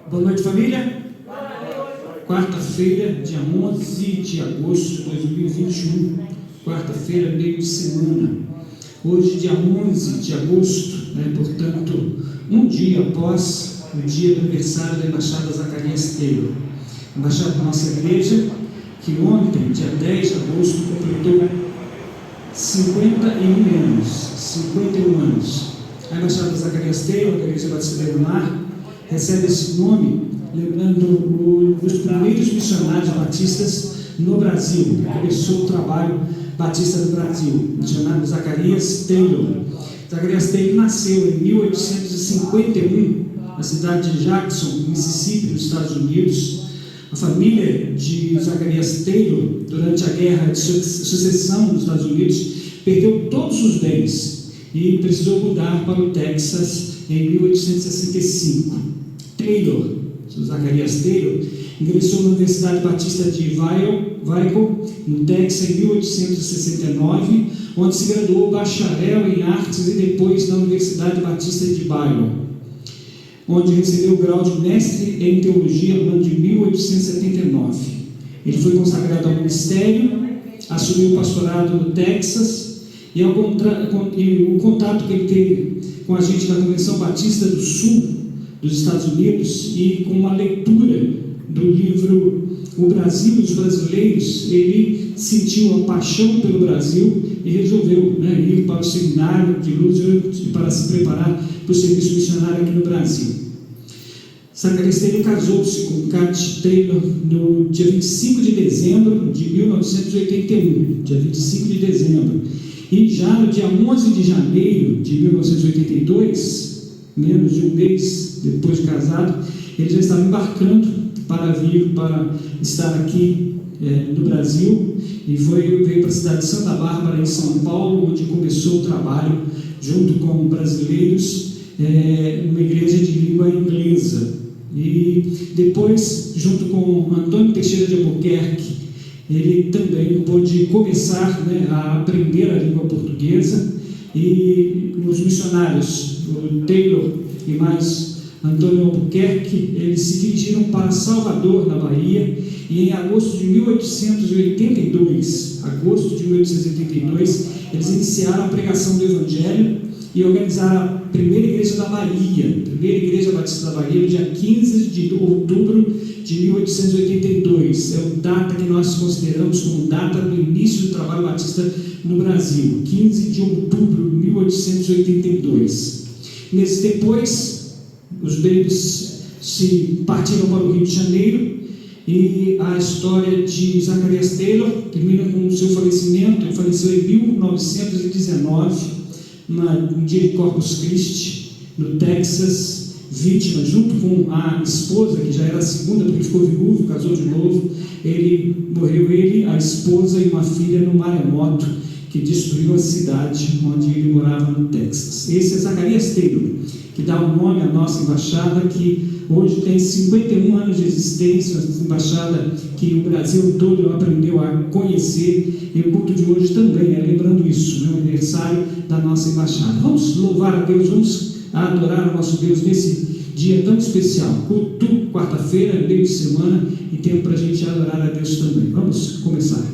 Boa noite, família. Quarta-feira, dia 11 de agosto de 2021. Quarta-feira, meio de semana. Hoje, dia 11 de agosto, portanto, um dia após o dia do aniversário da Embaixada Zacarias Taylor. Embaixada da nossa igreja, que ontem, dia 10 de agosto, completou 51 anos. A Embaixada Zacarias Taylor, da Igreja Batista do Mar, recebe esse nome lembrando os primeiros missionários batistas no Brasil, que começou o trabalho batista no Brasil, missionário Zacarias Taylor. Zacarias Taylor nasceu em 1851, na cidade de Jackson, Mississippi, nos Estados Unidos. A família de Zacarias Taylor, durante a guerra de sucessão nos Estados Unidos, perdeu todos os bens e precisou mudar para o Texas em 1865. Zacarias Taylor, ingressou na Universidade Batista de Waco, no Texas, em 1869, onde se graduou bacharel em artes e depois na Universidade Batista de Byron, onde recebeu o grau de mestre em teologia no ano de 1879. Ele foi consagrado ao ministério, assumiu o pastorado no Texas, e o contato que ele teve com a gente da Convenção Batista do Sul dos Estados Unidos, e com uma leitura do livro O Brasil e os Brasileiros, ele sentiu a paixão pelo Brasil e resolveu ir para o seminário de Roosevelt para se preparar para o serviço missionário aqui no Brasil. Zacarias Taylor casou-se com Cat Taylor no dia 25 de dezembro de 1981, dia 25 de dezembro, e já no dia 11 de janeiro de 1982, menos de um mês depois de casado, ele já estava embarcando para estar aqui no Brasil, e veio para a cidade de Santa Bárbara, em São Paulo, onde começou o trabalho junto com brasileiros, numa igreja de língua inglesa. E depois, junto com Antônio Teixeira de Albuquerque, ele também pôde começar a aprender a língua portuguesa, e os missionários, o Taylor e mais Antônio Albuquerque, eles se dirigiram para Salvador, na Bahia, e em agosto de 1882, eles iniciaram a pregação do Evangelho e organizaram a primeira igreja da Bahia, a primeira igreja batista da Bahia, no dia 15 de outubro de 1882. É a data que nós consideramos como data do início do trabalho batista no Brasil, 15 de outubro de 1882. Meses depois, os babies se partiram para o Rio de Janeiro, e a história de Zacarias Taylor termina com o seu falecimento. Ele faleceu em 1919, no dia de Corpus Christi, no Texas, vítima, junto com a esposa, que já era a segunda, porque ficou viúvo, casou de novo. Morreu ele, a esposa e uma filha no maremoto que destruiu a cidade onde ele morava, no Texas. Esse é Zacarias Taylor, que dá o nome à nossa embaixada, que hoje tem 51 anos de existência, uma embaixada que o Brasil todo aprendeu a conhecer, e o culto de hoje também é lembrando isso, o aniversário da nossa embaixada. Vamos louvar a Deus, vamos adorar o nosso Deus nesse dia tão especial. Culto, quarta-feira, meio de semana, e tempo para a gente adorar a Deus também. Vamos começar.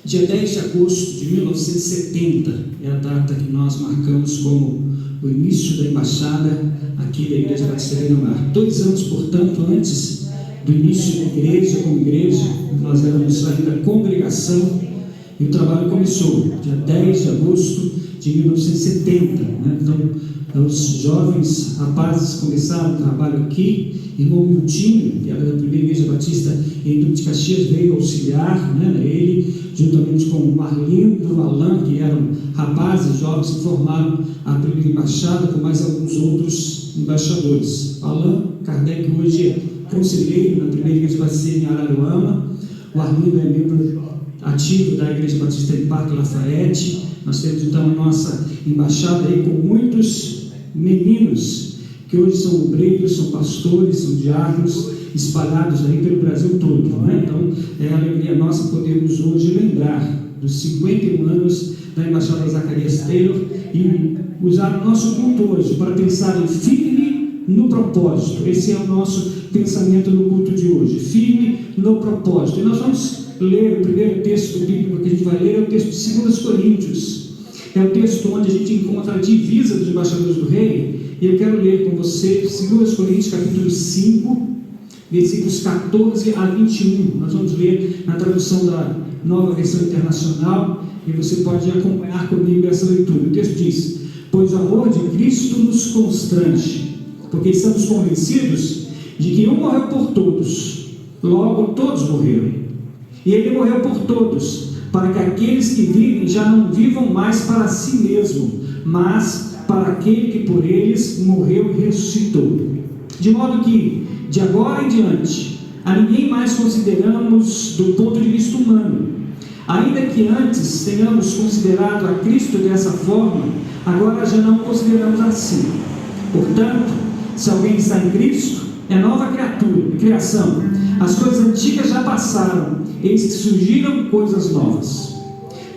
Dia 10 de agosto de 1970 é a data que nós marcamos como o início da embaixada aqui da Igreja Batista Beira-Mar. 2 anos, portanto, antes do início da igreja, como igreja, nós éramos ainda congregação e o trabalho começou, dia 10 de agosto de 1970. Então, os jovens rapazes começaram o trabalho aqui. Irmão Miltinho, que era da primeira Igreja Batista em Duque de Caxias, veio auxiliar, ele, juntamente com o Marlindo, o Alain, que eram rapazes jovens que formaram a primeira embaixada, com mais alguns outros embaixadores. Alain Kardec hoje é conselheiro na primeira Igreja Batista em Araruama. O Arlindo é membro ativo da Igreja Batista em Parque Lafayette. Nós temos então a nossa embaixada aí com muitos meninos que hoje são obreiros, são pastores, são diáconos, espalhados aí pelo Brasil todo, Então, é alegria nossa podermos hoje lembrar dos 51 anos da Embaixada Zacarias Taylor e usar o nosso culto hoje para pensar em firme no propósito. Esse é o nosso pensamento no culto de hoje, firme no propósito. E nós vamos ler o primeiro texto bíblico que a gente vai ler, é o texto de 2 Coríntios. É o texto onde a gente encontra a divisa dos embaixadores do rei. E eu quero ler com você 2 Coríntios capítulo 5, versículos 14 a 21. Nós vamos ler na tradução da Nova Versão Internacional e você pode acompanhar comigo essa leitura. O texto diz: pois o amor de Cristo nos constrange, porque estamos convencidos de que um morreu por todos, logo todos morreram. E ele morreu por todos, para que aqueles que vivem já não vivam mais para si mesmo, mas para aquele que por eles morreu e ressuscitou. De modo que, de agora em diante, a ninguém mais consideramos do ponto de vista humano. Ainda que antes tenhamos considerado a Cristo dessa forma, agora já não o consideramos assim. Portanto, se alguém está em Cristo, é nova criação. As coisas antigas já passaram, eis que surgiram coisas novas.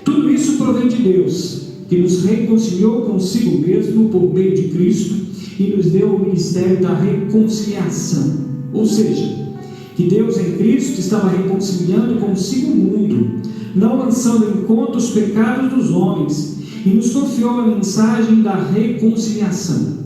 Tudo isso provém de Deus, que nos reconciliou consigo mesmo por meio de Cristo e nos deu o ministério da reconciliação. Ou seja, que Deus em Cristo estava reconciliando consigo o mundo, não lançando em conta os pecados dos homens, e nos confiou a mensagem da reconciliação.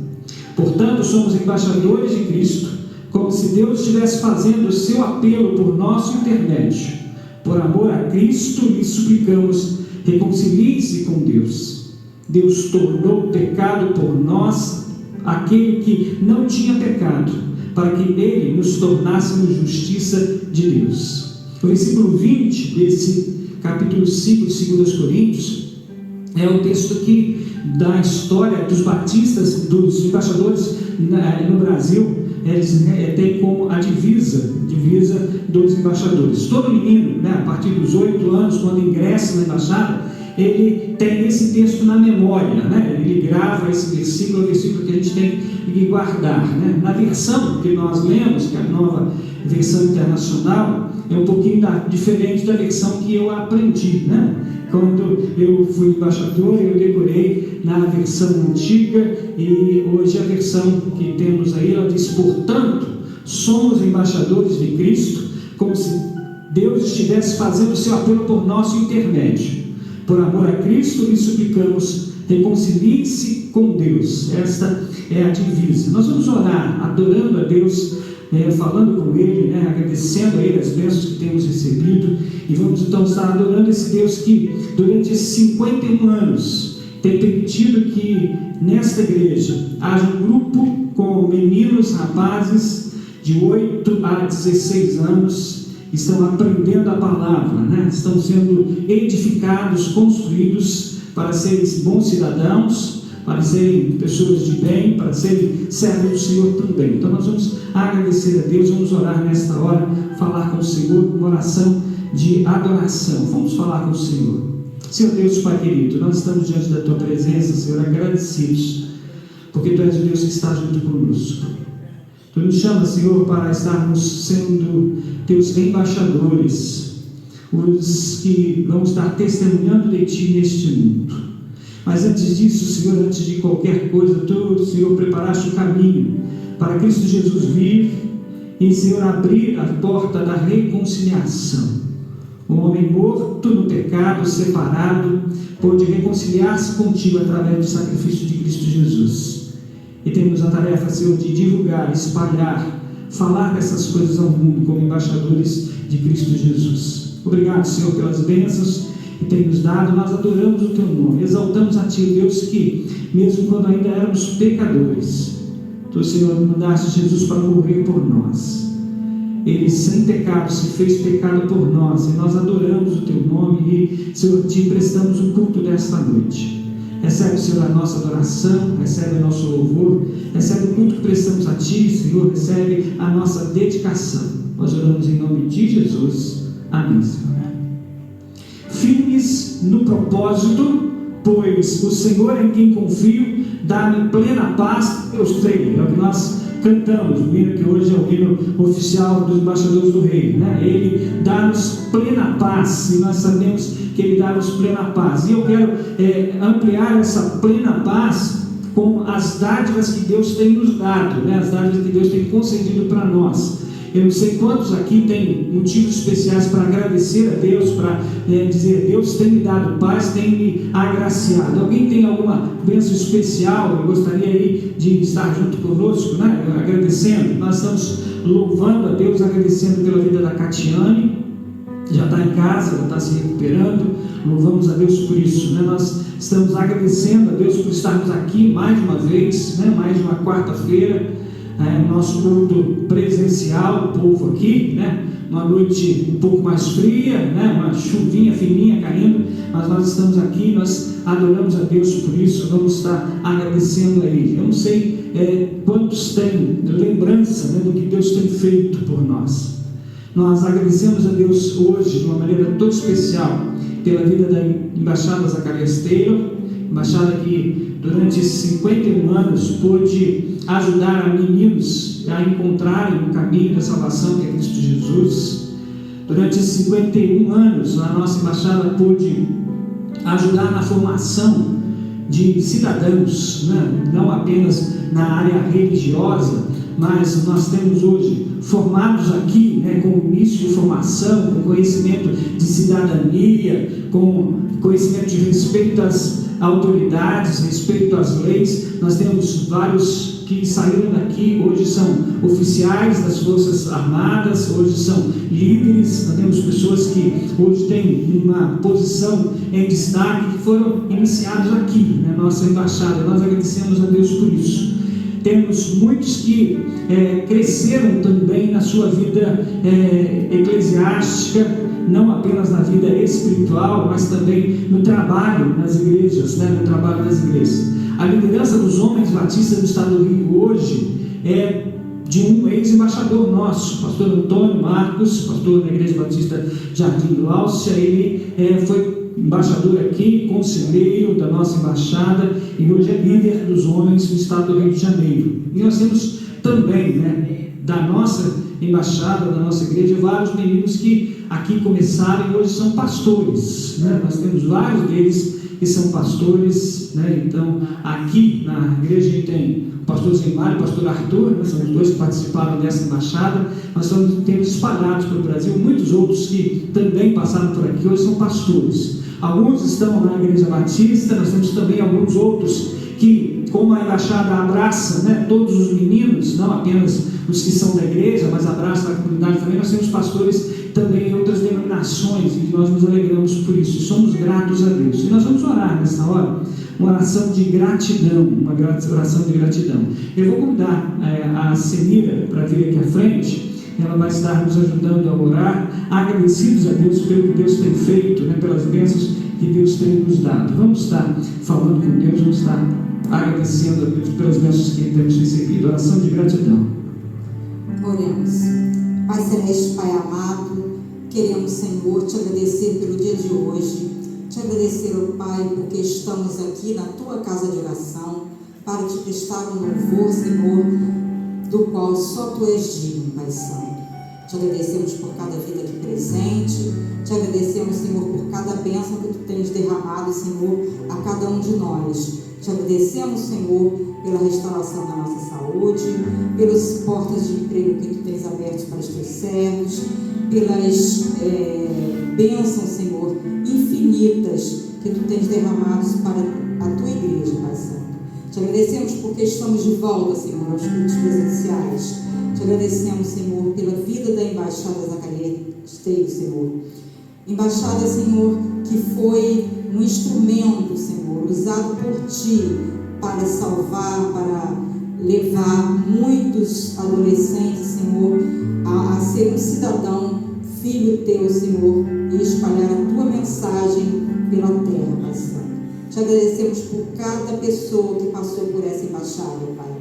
Portanto, somos embaixadores de Cristo, como se Deus estivesse fazendo o seu apelo por nosso intermédio. Por amor a Cristo, lhe suplicamos: reconcilie-se com Deus. Deus tornou pecado por nós aquele que não tinha pecado, para que nele nos tornássemos justiça de Deus. O versículo 20 desse capítulo 5 de 2 Coríntios é o texto que da história dos batistas, dos embaixadores no Brasil. Eles têm como a divisa dos embaixadores. Todo menino, a partir dos 8 anos, quando ingressa na embaixada, ele tem esse texto na memória, ele grava esse versículo, é o versículo que a gente tem que guardar. Na versão que nós lemos, que é a Nova Versão Internacional, é um pouquinho diferente da versão que eu aprendi. Quando eu fui embaixador, eu decorei na versão antiga, e hoje a versão que temos aí, ela diz: portanto, somos embaixadores de Cristo, como se Deus estivesse fazendo o seu apelo por nosso intermédio. Por amor a Cristo, lhe suplicamos: reconcilie-se com Deus. Esta é a divisa. Nós vamos orar, adorando a Deus, falando com Ele, agradecendo a Ele as bênçãos que temos recebido, e vamos então estar adorando esse Deus que, durante esses 51 anos, tem permitido que nesta igreja haja um grupo com meninos, rapazes de 8 a 16 anos, estão aprendendo a palavra, estão sendo edificados, construídos para serem bons cidadãos, para serem pessoas de bem, para serem servos do Senhor também. Então nós vamos agradecer a Deus, vamos orar nesta hora, falar com o Senhor, uma oração de adoração. Vamos falar com o Senhor. Senhor Deus, Pai querido, nós estamos diante da Tua presença, Senhor, agradecidos, porque Tu és o Deus que está junto conosco. Tu nos chamas, Senhor, para estarmos sendo Teus embaixadores, os que vamos estar testemunhando de Ti neste mundo. Mas antes disso, Senhor, antes de qualquer coisa, Tu, Senhor, preparaste o caminho para Cristo Jesus vir e, Senhor, abrir a porta da reconciliação. Um homem morto no pecado, separado, pôde reconciliar-se contigo através do sacrifício de Cristo Jesus. E temos a tarefa, Senhor, de divulgar, espalhar, falar dessas coisas ao mundo como embaixadores de Cristo Jesus. Obrigado, Senhor, pelas bênçãos que tem nos dado. Nós adoramos o Teu nome, exaltamos a Ti, Deus, que mesmo quando ainda éramos pecadores, Tu, Senhor, mandaste Jesus para morrer por nós. Ele, sem pecado, se fez pecado por nós, e nós adoramos o Teu nome e, Senhor, Te prestamos o culto desta noite. Recebe, Senhor, a nossa adoração, recebe o nosso louvor, recebe o culto que prestamos a Ti, Senhor, recebe a nossa dedicação. Nós oramos em nome de Jesus. Amém, Senhor. Firmes no propósito, pois o Senhor em quem confio dá-me plena paz, eu sei, é o que nós cantamos, o hino que hoje é o hino oficial dos embaixadores do Rei, né? Ele dá-nos plena paz, e nós sabemos que Ele dá-nos plena paz, e eu quero ampliar essa plena paz com as dádivas que Deus tem nos dado, né? As dádivas que Deus tem concedido para nós. Eu não sei quantos aqui têm motivos especiais para agradecer a Deus, para dizer: Deus tem me dado paz, tem me agraciado. Alguém tem alguma bênção especial e gostaria aí de estar junto conosco, né? Agradecendo? Nós estamos louvando a Deus, agradecendo pela vida da Catiane, já está em casa, já está se recuperando. Louvamos a Deus por isso, né? Nós estamos agradecendo a Deus por estarmos aqui mais uma vez, né? Mais uma quarta-feira, nosso culto presencial, o povo aqui, né? Uma noite um pouco mais fria, né? Uma chuvinha fininha caindo, mas nós estamos aqui, nós adoramos a Deus por isso, vamos estar agradecendo a Ele. Eu não sei quantos têm lembrança, né, do que Deus tem feito por nós. Nós agradecemos a Deus hoje de uma maneira toda especial pela vida da Embaixada Zacarias Taylor, embaixada que durante 51 anos pôde ajudar a meninos a encontrarem o caminho da salvação, que é Cristo Jesus. Durante 51 anos a nossa embaixada pôde ajudar na formação de cidadãos, né? Não apenas na área religiosa, mas nós temos hoje formados aqui, né, com início de formação, com conhecimento de cidadania, com conhecimento de respeito às autoridades, respeito às leis. Nós temos vários que saíram daqui, hoje são oficiais das Forças Armadas, hoje são líderes. Nós temos pessoas que hoje têm uma posição em destaque, que foram iniciados aqui na nossa embaixada. Nós agradecemos a Deus por isso. Temos muitos que cresceram também na sua vida eclesiástica, não apenas na vida espiritual, mas também no trabalho nas igrejas, né? No trabalho das igrejas. A liderança dos homens batistas do estado do Rio hoje é de um ex-embaixador nosso, pastor Antônio Marcos, pastor da Igreja Batista Jardim do Alcia. Ele foi embaixador aqui, conselheiro da nossa embaixada, e hoje é líder dos homens do estado do Rio de Janeiro. E nós temos também, né, da nossa embaixada, da nossa igreja, vários meninos que aqui começaram e hoje são pastores, né? Nós temos vários deles que são pastores, né? Então aqui na igreja a gente tem o pastor Zeimar e o pastor Arthur, né? São os dois que participaram dessa embaixada. Nós temos espalhados pelo Brasil muitos outros que também passaram por aqui, hoje são pastores. Alguns estão na Igreja Batista, nós temos também alguns outros que, como a embaixada abraça, né, todos os meninos, não apenas os que são da igreja, mas abraça a comunidade também. Nós temos pastores também em outras denominações, e nós nos alegramos por isso, e somos gratos a Deus. E nós vamos orar nessa hora, uma oração de gratidão, oração de gratidão. Eu vou convidar a Senira para vir aqui à frente. Ela vai estar nos ajudando a orar, agradecidos a Deus pelo que Deus tem feito, né, pelas bênçãos que Deus tem nos dado. Vamos estar falando com Deus, vamos estar agradecendo a Deus pelas bênçãos que temos recebido. Oração de gratidão. Oremos. Pai Celeste, Pai amado, queremos, Senhor, te agradecer pelo dia de hoje, te agradecer, ó Pai, porque estamos aqui na tua casa de oração para te prestar um louvor, Senhor, do qual só tu és digno, Pai Santo. Te agradecemos por cada vida aqui presente, te agradecemos, Senhor, por cada bênção que tu tens derramado, Senhor, a cada um de nós. Te agradecemos, Senhor, pela restauração da nossa saúde, pelas portas de emprego que tu tens aberto para os teus servos, pelas bênçãos, Senhor, infinitas que Tu tens derramado para a Tua igreja, Pai Santo. Te agradecemos porque estamos de volta, Senhor, aos cultos presenciais. Te agradecemos, Senhor, pela vida da Embaixada Zacarias Esteio, Senhor. Embaixada, Senhor, que foi um instrumento, Senhor, usado por Ti para salvar, para levar muitos adolescentes, Senhor, a ser um cidadão, filho Teu, Senhor, e espalhar a Tua mensagem pela terra, Pai Santo. Te agradecemos por cada pessoa que passou por essa embaixada, Pai,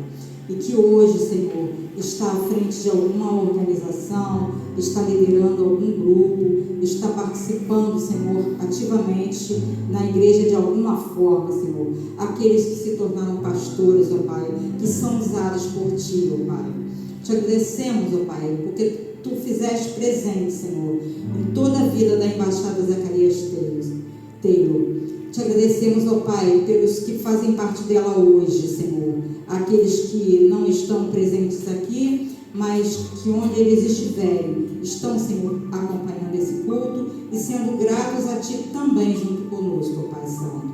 e que hoje, Senhor, está à frente de alguma organização, está liderando algum grupo, está participando, Senhor, ativamente na igreja de alguma forma, Senhor. Aqueles que se tornaram pastores, ó Pai, que são usados por Ti, ó Pai. Te agradecemos, ó Pai, porque Tu fizeste presente, Senhor, em toda a vida da Embaixada Zacarias Taylor. Te agradecemos, ó Pai, pelos que fazem parte dela hoje, Senhor. Aqueles que não estão presentes aqui, mas que onde eles estiverem, estão, Senhor, acompanhando esse culto e sendo gratos a Ti também junto conosco, ó Pai Santo.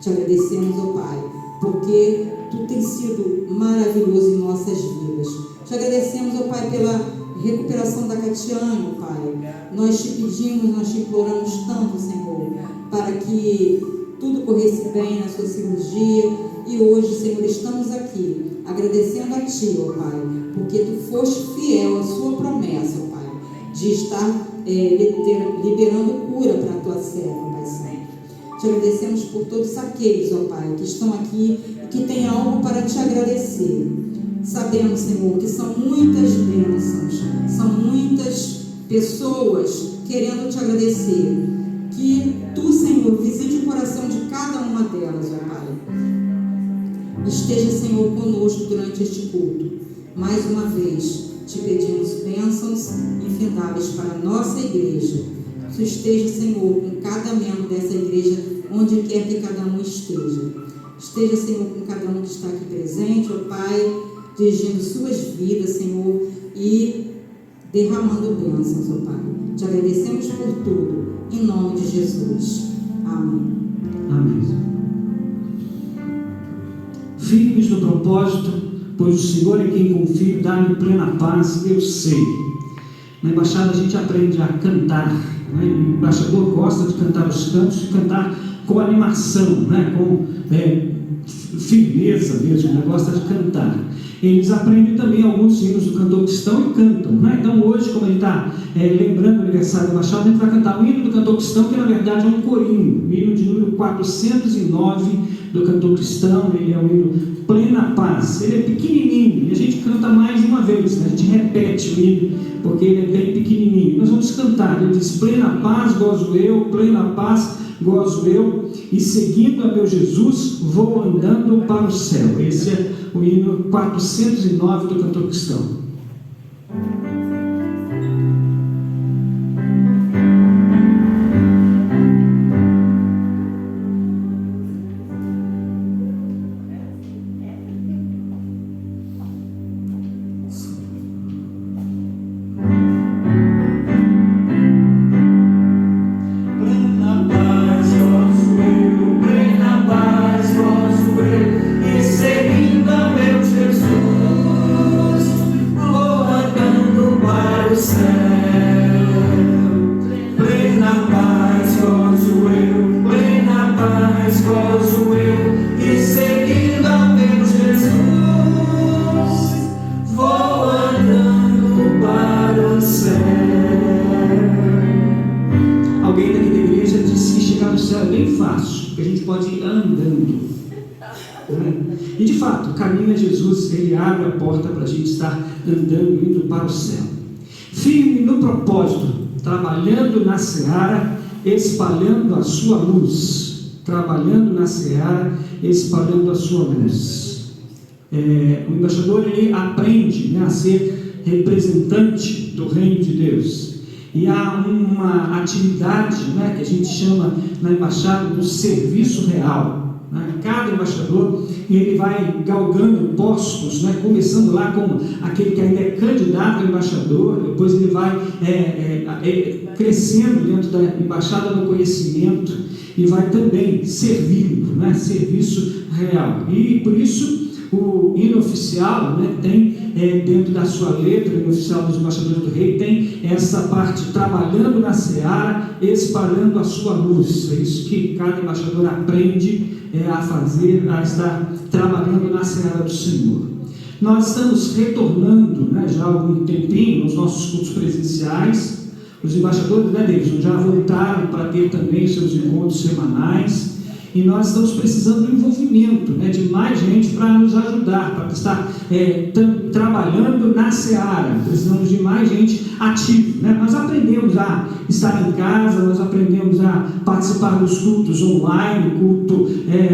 Te agradecemos, ó Pai, porque Tu tens sido maravilhoso em nossas vidas. Te agradecemos, ó Pai, pela recuperação da Catiane, ó Pai. Nós Te pedimos, nós Te imploramos tanto, Senhor, para que tudo corresse bem na sua cirurgia. E hoje, Senhor, estamos aqui agradecendo a Ti, ó Pai, porque Tu foste fiel à Sua promessa, ó Pai, de estar liberando cura para a Tua serva, Pai Santo. Te agradecemos por todos aqueles, ó Pai, que estão aqui e que têm algo para Te agradecer. Sabemos, Senhor, que são muitas bênçãos, são muitas pessoas querendo Te agradecer. Que Tu, Senhor, visite o coração de cada uma delas, ó Pai. Esteja, Senhor, conosco durante este culto. Mais uma vez, Te pedimos bênçãos infindáveis para a nossa igreja. Tu esteja, Senhor, com cada membro dessa igreja, onde quer que cada um esteja. Esteja, Senhor, com cada um que está aqui presente, ó Pai, dirigindo suas vidas, Senhor, e derramando bênçãos, ó Pai. Te agradecemos por tudo, em nome de Jesus. Amém. Amém. Firmes no propósito, pois o Senhor é quem confio, dá-me plena paz, eu sei. Na embaixada a gente aprende a cantar, né? O embaixador gosta de cantar os cantos, de cantar com animação, né? Com firmeza mesmo, né? Gosta de cantar. Eles aprendem também alguns hinos do cantor cristão e cantam, né? Então hoje, como ele está lembrando o aniversário da embaixada, a gente vai cantar o hino do cantor cristão, que na verdade é um corinho, o hino de número 409 do cantor cristão. Ele é o hino Plena Paz. Ele é pequenininho e a gente canta mais de uma vez, né? A gente repete o hino porque ele é bem pequenininho. Nós vamos cantar, ele diz: plena paz gozo eu, plena paz gozo eu, e seguindo a meu Jesus vou andando para o céu. Esse é o hino 409 do cantor cristão. E de fato, o caminho é Jesus, Ele abre a porta para a gente estar andando, indo para o céu. Firme no propósito, trabalhando na seara, espalhando a sua luz. Trabalhando na seara, espalhando a sua luz. O embaixador, ele aprende, né, a ser representante do reino de Deus. E há uma atividade, né, que a gente chama na embaixada do serviço real. Cada embaixador, ele vai galgando postos, né? Começando lá como aquele que ainda é candidato a embaixador, depois ele vai crescendo dentro da Embaixada do Conhecimento e vai também servindo, né? Serviço real. E por isso o hino oficial, né, tem dentro da sua letra, o hino oficial dos Embaixadores do Rei, tem essa parte: trabalhando na seara, espalhando a sua luz. É isso que cada embaixador aprende a fazer, a estar trabalhando na seara do Senhor. Nós estamos retornando, né, já há algum tempinho, nos nossos cultos presenciais. Os embaixadores, né, Davidson, já voltaram para ter também os seus encontros semanais. E nós estamos precisando do envolvimento, né, de mais gente para nos ajudar, para estar trabalhando na seara. Precisamos de mais gente ativa, né? Nós aprendemos a estar em casa, nós aprendemos a participar dos cultos online, culto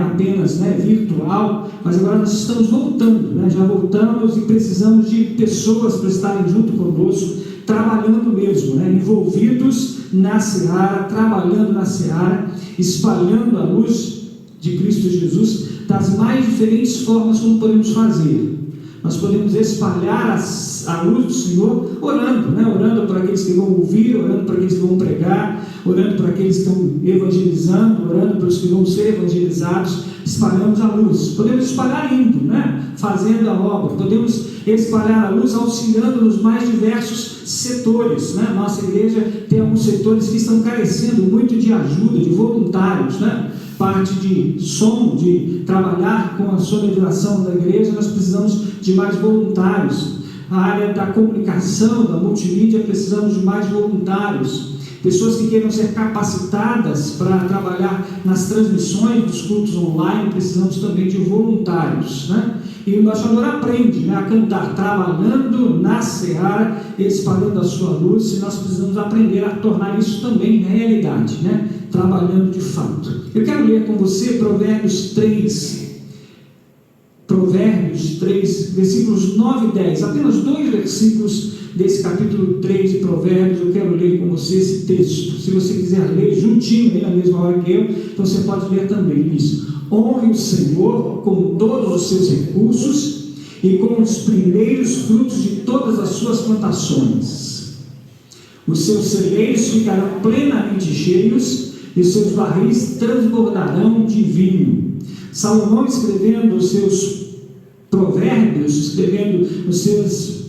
apenas, né, virtual, mas agora nós estamos voltando, né? Já voltamos e precisamos de pessoas para estarem junto conosco, trabalhando mesmo, né? Envolvidos na seara, trabalhando na seara, espalhando a luz de Cristo Jesus das mais diferentes formas como podemos fazer. Nós podemos espalhar a luz do Senhor orando, né? Orando para aqueles que vão ouvir, orando para aqueles que vão pregar, orando para aqueles que estão evangelizando, orando para os que vão ser evangelizados. Espalhamos a luz. Podemos espalhar indo, né? Fazendo a obra. Podemos espalhar a luz auxiliando nos mais diversos setores, né? Nossa igreja tem alguns setores que estão carecendo muito de ajuda, de voluntários, né? Parte de som, de trabalhar com a sonorização da igreja, nós precisamos de mais voluntários. A área da comunicação, da multimídia, precisamos de mais voluntários. Pessoas que queiram ser capacitadas para trabalhar nas transmissões dos cultos online, precisamos também de voluntários, né? E o embaixador aprende, né, a cantar, trabalhando na seara, espalhando a sua luz, e nós precisamos aprender a tornar isso também realidade, né? Trabalhando de fato. Eu quero ler com você Provérbios 3, versículos 9 e 10, apenas 2 versículos desse capítulo 3 de Provérbios. Eu quero ler com você esse texto. Se você quiser ler juntinho, na mesma hora que eu, então você pode ler também isso. Honre o Senhor com todos os seus recursos e com os primeiros frutos de todas as suas plantações. Os seus celeiros ficarão plenamente cheios e os seus barris transbordarão de vinho. Salomão, escrevendo os seus provérbios, escrevendo as suas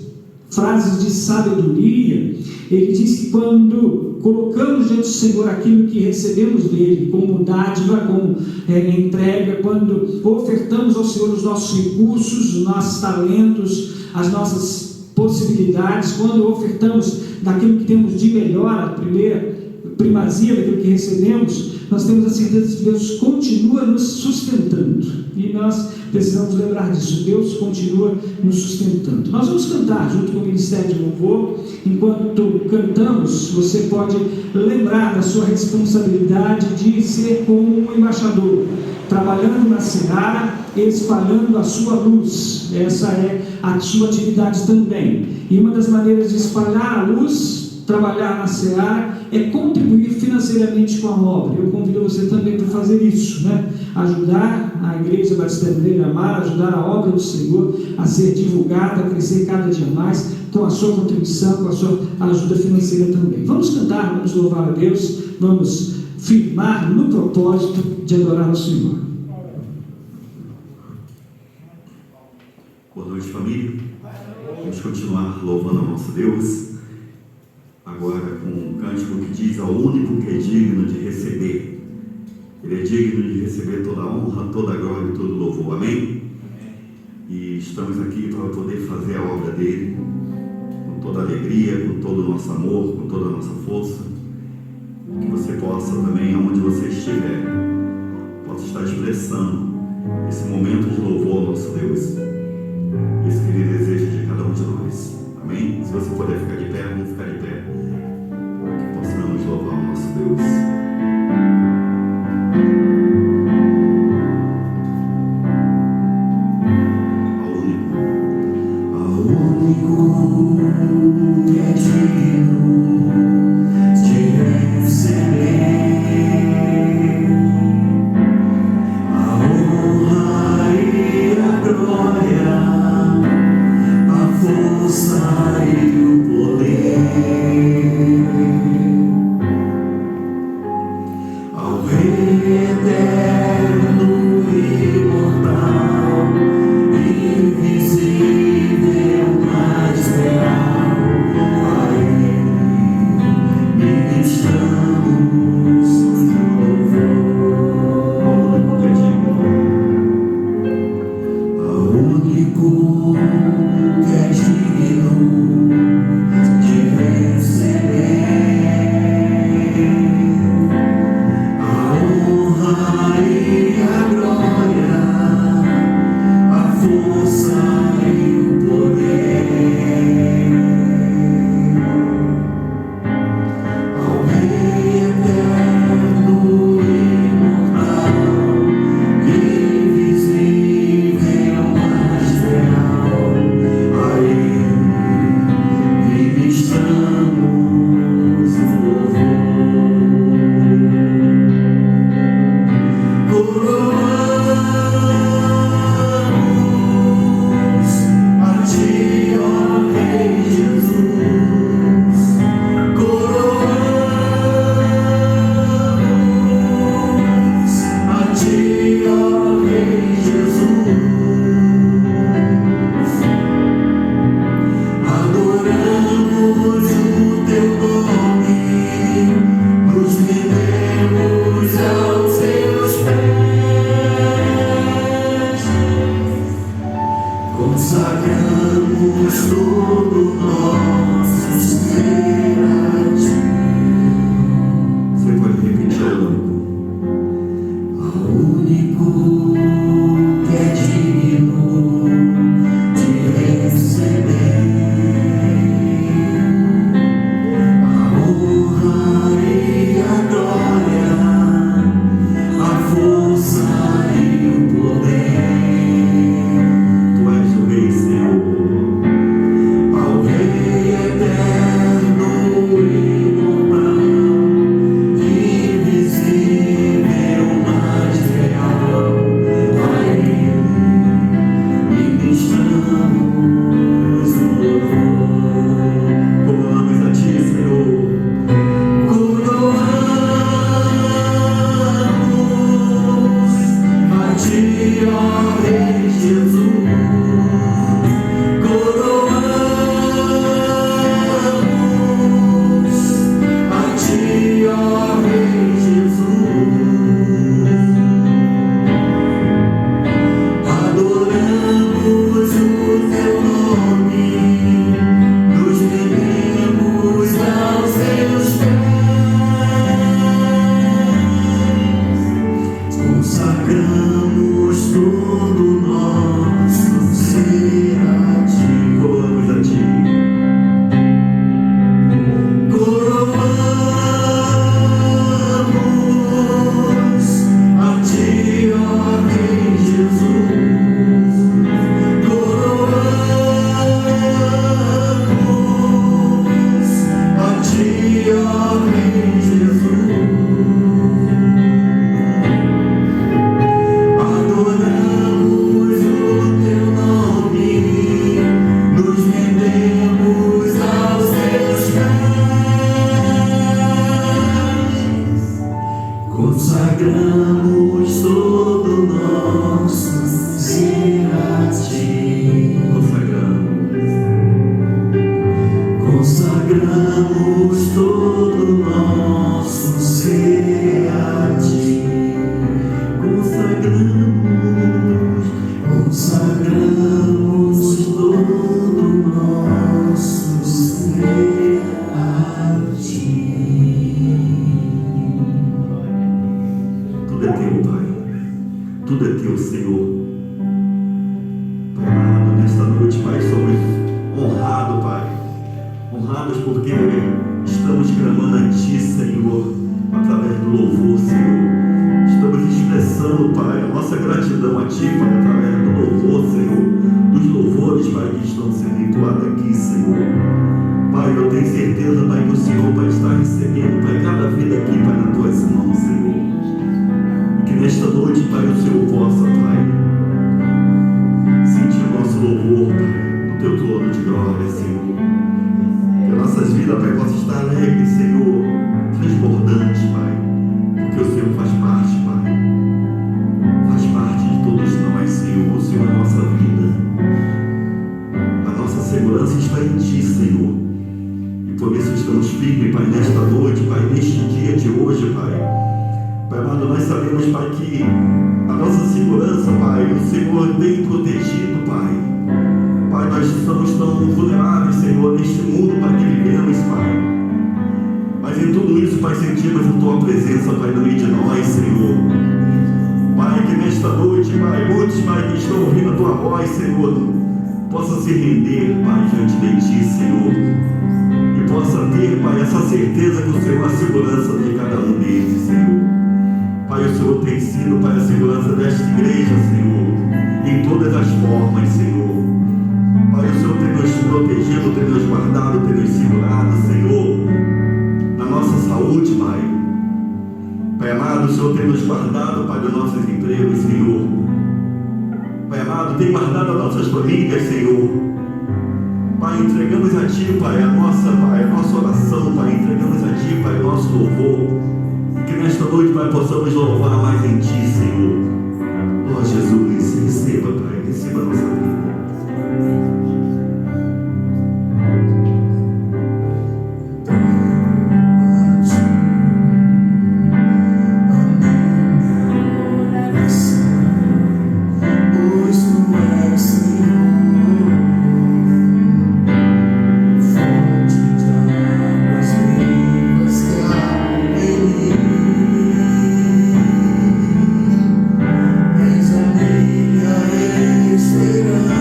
frases de sabedoria, ele diz que quando colocamos diante do Senhor aquilo que recebemos dele, como dádiva, como entrega, quando ofertamos ao Senhor os nossos recursos, os nossos talentos, as nossas possibilidades, quando ofertamos daquilo que temos de melhor, a primeira primazia daquilo que recebemos, nós temos a certeza de que Deus continua nos sustentando, e nós precisamos lembrar disso. Deus continua nos sustentando. Nós vamos cantar junto com o Ministério de Louvor. Enquanto cantamos, você pode lembrar da sua responsabilidade de ser como um embaixador, trabalhando na seara, espalhando a sua luz. Essa é a sua atividade também. E uma das maneiras de espalhar a luz, trabalhar na seara, é contribuir financeiramente com a obra. Eu convido você também para fazer isso, né? Ajudar a Igreja Batista Beira-Mar, ajudar a obra do Senhor a ser divulgada, a crescer cada dia mais, com a sua contribuição, com a sua ajuda financeira também. Vamos cantar, vamos louvar a Deus, vamos firmar no propósito de adorar o Senhor. Boa noite, família. Vamos continuar louvando ao nosso Deus, agora com um cântico que diz: ao único que é digno de receber. Ele é digno de receber toda a honra, toda a glória e todo o louvor. Amém? E estamos aqui para poder fazer a obra dele com toda a alegria, com todo o nosso amor, com toda a nossa força. Que você possa também, onde você estiver, possa estar expressando esse momento de louvor ao nosso Deus. Isso que Ele deseja de cada um de nós. Amém? Se você puder ficar de pé, vamos ficar de pé, para que possamos louvar o nosso Deus. Ao único que é digno de receber a honra e a glória, a força e o poder. consagramos todo nosso ser a Ti. Consagramos todo nosso ser a Ti. Consagramos todo nosso ser a Ti. Tudo é Teu, Pai. Tudo é Teu, Senhor. Pai amado, nesta noite, Pai, somos honrados, Pai. Honrados porque estamos clamando a Ti, Senhor, através do louvor, Senhor. Estamos expressando, Pai, a nossa gratidão a Ti, Pai, através do louvor, Senhor. Dos louvores, Pai, que estão sendo entoados aqui, Senhor. Pai, eu tenho certeza, Pai, que o Senhor, Pai, está recebendo, Pai, cada vida aqui, Pai, nas Tuas mãos, Senhor. E que nesta noite, Pai, o Senhor possa, Pai, sentir o nosso louvor, Pai, no Teu trono de glória, Senhor. Que nossas vidas, Pai, possam estar alegres, Senhor, transbordantes, Pai, porque o Senhor faz parte, Pai, faz parte de todos nós, Senhor. O Senhor é a nossa vida, a nossa segurança está em Ti, Senhor, e por isso estamos firmes, Pai, nesta noite, Pai, neste dia de hoje, Pai. Pai amado, nós sabemos, Pai, que a nossa segurança, Pai, o Senhor tem protegido, Pai. Pai, nós estamos tão vulneráveis, Senhor, neste mundo, Pai, que vivemos, Pai. Mas em tudo isso, Pai, sentimos a Tua presença, Pai, no meio de nós, Senhor. Pai, que nesta noite, Pai, muitos, Pai, que estão ouvindo a Tua voz, Senhor, possam se render, Pai, diante de Ti, Senhor. E possa ter, Pai, essa certeza que o Senhor é a segurança de cada um deles, Senhor. Pai, o Senhor tem sido, Pai, a segurança desta igreja, Senhor, em todas as formas, Senhor. Pai, o Senhor tem nos protegido, tem nos guardado, tem nos segurado, Senhor, na nossa saúde, Pai. Pai amado, o Senhor tem nos guardado, Pai, dos nossos empregos, Senhor. Pai amado, tem guardado as nossas famílias, Senhor. Pai, entregamos a Ti, Pai, a nossa oração, Pai, entregamos a Ti, Pai, o nosso louvor. Que nesta noite, Pai, possamos louvar mais em Ti, Senhor. Ó Jesus, receba, Pai, receba a nossa vida. Esperança.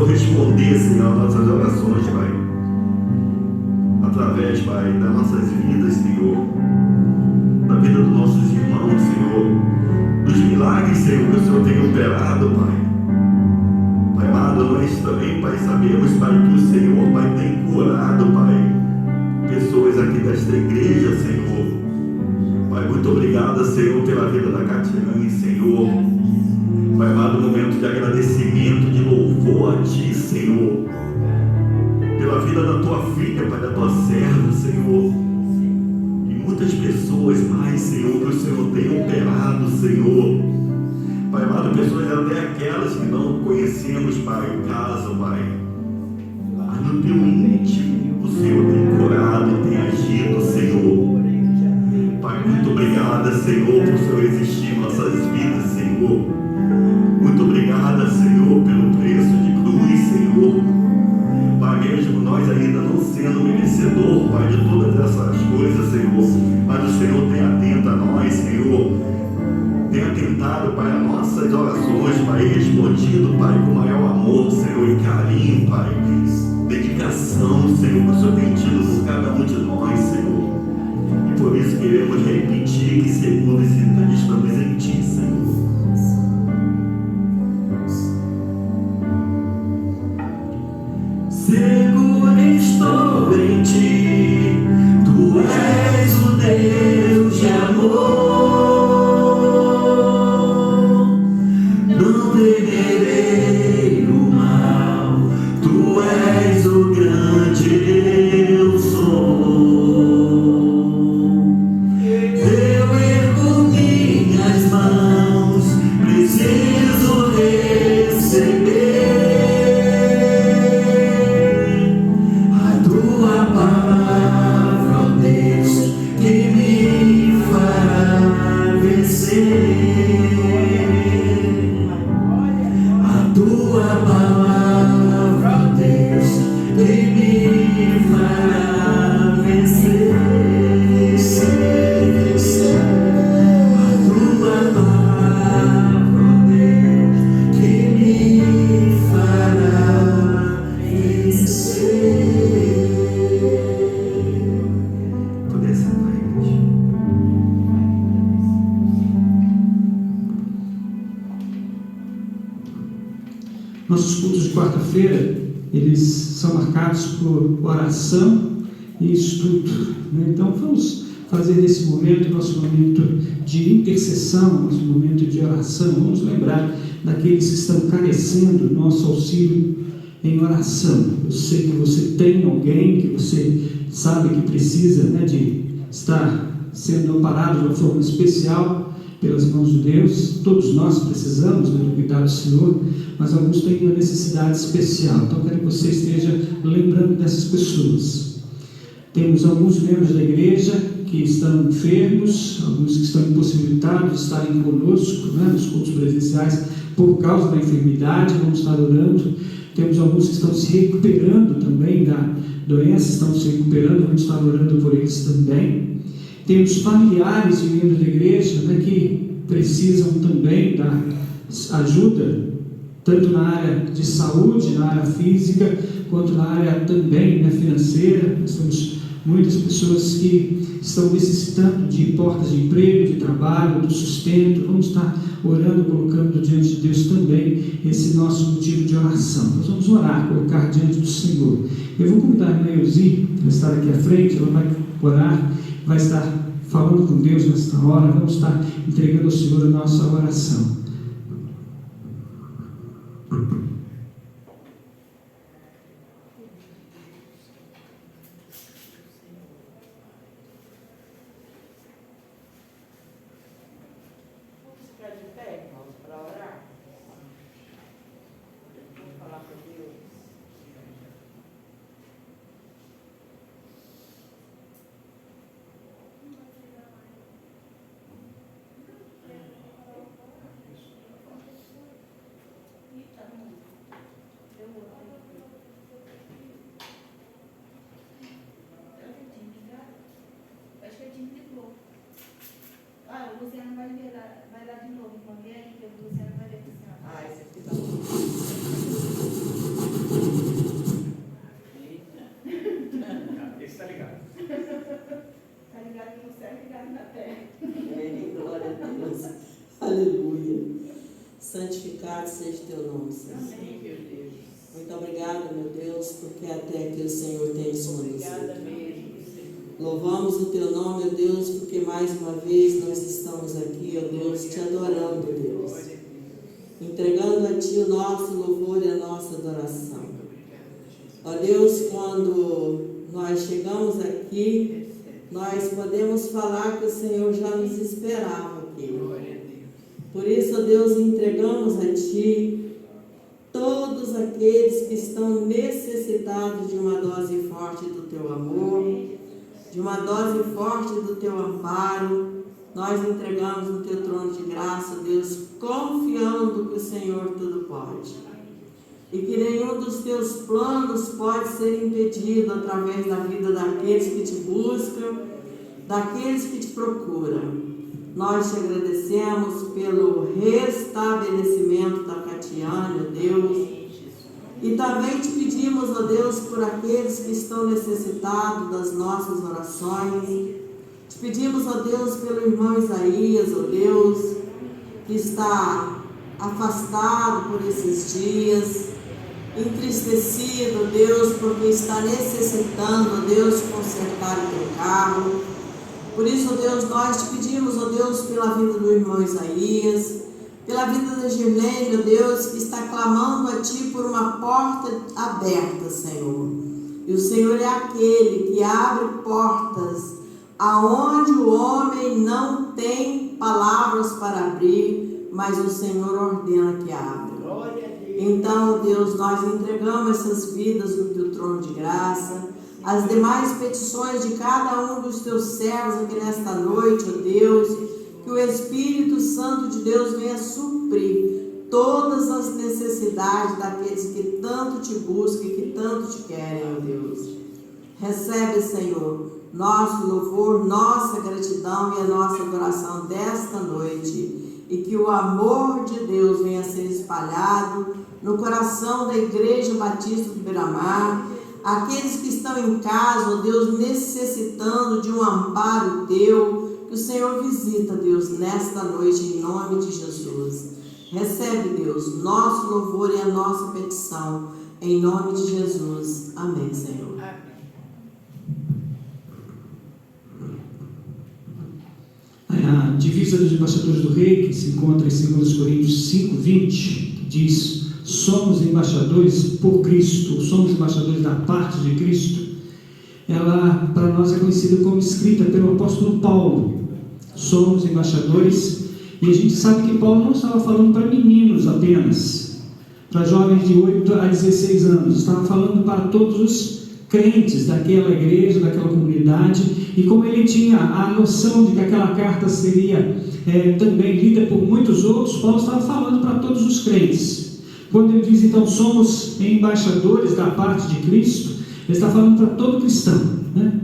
Senhor, responder, Senhor, às nossas orações, Pai. Através, Pai, das nossas vidas, Senhor. Da vida dos nossos irmãos, Senhor. Dos milagres, Senhor, que o Senhor tem operado, Pai. Pai amado, nós também, Pai, sabemos, Pai, que o Senhor, Pai, tem curado, Pai, pessoas aqui desta igreja, Senhor. Pai, muito obrigado, Senhor, pela vida da Catiane, Senhor. Pai amado, momento de agradecimento, de louvor a Ti, Senhor. Pela vida da Tua filha, Pai, da Tua serva, Senhor. E muitas pessoas mais, Senhor, que o Senhor tem operado, Senhor. Pai amado, pessoas até aquelas que não conhecemos, Pai, em casa, Pai. Mas no Teu íntimo, o Senhor tem curado e tem agido, Senhor. Pai, muito obrigada, Senhor, por o Senhor existir em nossas vidas, Senhor. Muito obrigada, Senhor, pelo preço de cruz, Senhor. Pai, mesmo nós ainda não sendo merecedor, Pai, de todas essas coisas, Senhor, mas o Senhor tem atento a nós, Senhor. Tem atentado, Pai, a nossas orações, Pai, respondido, Pai, com maior amor, Senhor, e carinho, Pai. Dedicação, Senhor, que o Senhor tem tido por cada um de nós, Senhor. E por isso queremos repetir que segundo estamos em Ti, Senhor. Seguro estou em Ti, Tu és o Deus de amor. Não temerei o mal, Tu és o grande eu sou. Eu ergo minhas mãos, preciso receber a Tua palavra, ó Deus, que me fará vencer. A Tua palavra, ó Deus, que me fará vencer. A Tua palavra, ó Deus, que me fará vencer. Poder sentar, igreja. Nossos cultos de quarta-feira, eles são marcados por oração e estudo, né? Então vamos fazer nesse momento, nosso momento de intercessão, nosso momento de oração. Vamos lembrar daqueles que estão carecendo do nosso auxílio em oração. Eu sei que você tem alguém que você sabe que precisa, né, de estar sendo amparado de uma forma especial pelas mãos de Deus. Todos nós precisamos, né, do cuidado do Senhor, mas alguns têm uma necessidade especial. Então quero que você esteja lembrando dessas pessoas. Temos alguns membros da igreja que estão enfermos, alguns que estão impossibilitados de estarem conosco, né, nos cultos presenciais por causa da enfermidade. Vamos estar orando. Temos alguns que estão se recuperando também da doença, estão se recuperando, vamos estar orando por eles também. Temos familiares de membros da igreja, né, que precisam também da ajuda, tanto na área de saúde, na área física, quanto na área também, né, financeira. Nós temos muitas pessoas que estão necessitando de portas de emprego, de trabalho, do sustento. Vamos estar orando, colocando diante de Deus também esse nosso motivo de oração. Nós vamos orar, colocar diante do Senhor. Eu vou convidar a irmã Elzi para estar aqui à frente. Ela vai orar, vai estar falando com Deus nesta hora. Vamos estar entregando ao Senhor a nossa oração. O Luciano vai lá de novo, porque o Luciano vai ver que esse aqui tá bom. Jesus. Muito obrigada, meu Deus, porque até aqui o Senhor tem nos conduzido. Louvamos o teu nome, ó Deus, porque mais uma vez nós estamos aqui, ó Deus, te adorando, Deus. Entregando a ti o nosso louvor e a nossa adoração. Ó Deus, quando nós chegamos aqui, nós podemos falar que o Senhor já nos esperava aqui. Por isso, ó Deus, entregamos a ti todos aqueles que estão necessitados de uma dose forte do teu amor, de uma dose forte do teu amparo. Nós entregamos no teu trono de graça, Deus, confiando que o Senhor tudo pode. E que nenhum dos teus planos pode ser impedido através da vida daqueles que te buscam, daqueles que te procuram. Nós te agradecemos pelo restabelecimento da Catiane, ó Deus. E também te pedimos, ó Deus, por aqueles que estão necessitados das nossas orações. Te pedimos, ó Deus, pelo irmão Isaías, ó Deus, que está afastado por esses dias, entristecido, ó Deus, porque está necessitando, ó Deus, consertar o teu carro. Por isso, ó Deus, nós te pedimos, ó Deus, pela vida do irmão Isaías, pela vida da Girlene, ó Deus, que está clamando a Ti por uma porta aberta, Senhor. E o Senhor é aquele que abre portas aonde o homem não tem palavras para abrir, mas o Senhor ordena que abra. Então, Deus, nós entregamos essas vidas no Teu trono de graça, as demais petições de cada um dos Teus servos aqui nesta noite, ó Deus, que o Espírito Santo de Deus venha suprir todas as necessidades daqueles que tanto Te buscam e que tanto Te querem, ó Deus. Recebe, Senhor, nosso louvor, nossa gratidão e a nossa adoração desta noite, e que o amor de Deus venha a ser espalhado no coração da Igreja Batista do Beira-Mar, aqueles que estão em casa, ó Deus, necessitando de um amparo Teu, que o Senhor visita, Deus, nesta noite, em nome de Jesus. Recebe, Deus, nosso louvor e a nossa petição, em nome de Jesus. Amém, Senhor. A divisa dos embaixadores do rei, que se encontra em 2 Coríntios 5:20, que diz: somos embaixadores por Cristo, somos embaixadores da parte de Cristo. Ela, para nós, é conhecida como escrita pelo apóstolo Paulo. Somos embaixadores, e a gente sabe que Paulo não estava falando para meninos apenas, para jovens de 8 a 16 anos, estava falando para todos os crentes daquela igreja, daquela comunidade. E como ele tinha a noção de que aquela carta seria também lida por muitos outros, Paulo estava falando para todos os crentes. Quando ele diz, então, somos embaixadores da parte de Cristo, ele está falando para todo cristão, né?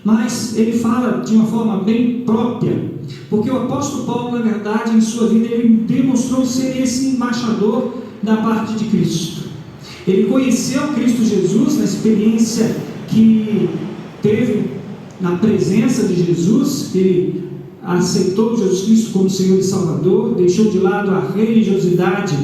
Mas ele fala de uma forma bem própria, porque o apóstolo Paulo, na verdade, em sua vida, ele demonstrou ser esse embaixador da parte de Cristo. Ele conheceu Cristo Jesus na experiência que teve na presença de Jesus. Ele aceitou Jesus Cristo como Senhor e Salvador, deixou de lado a religiosidade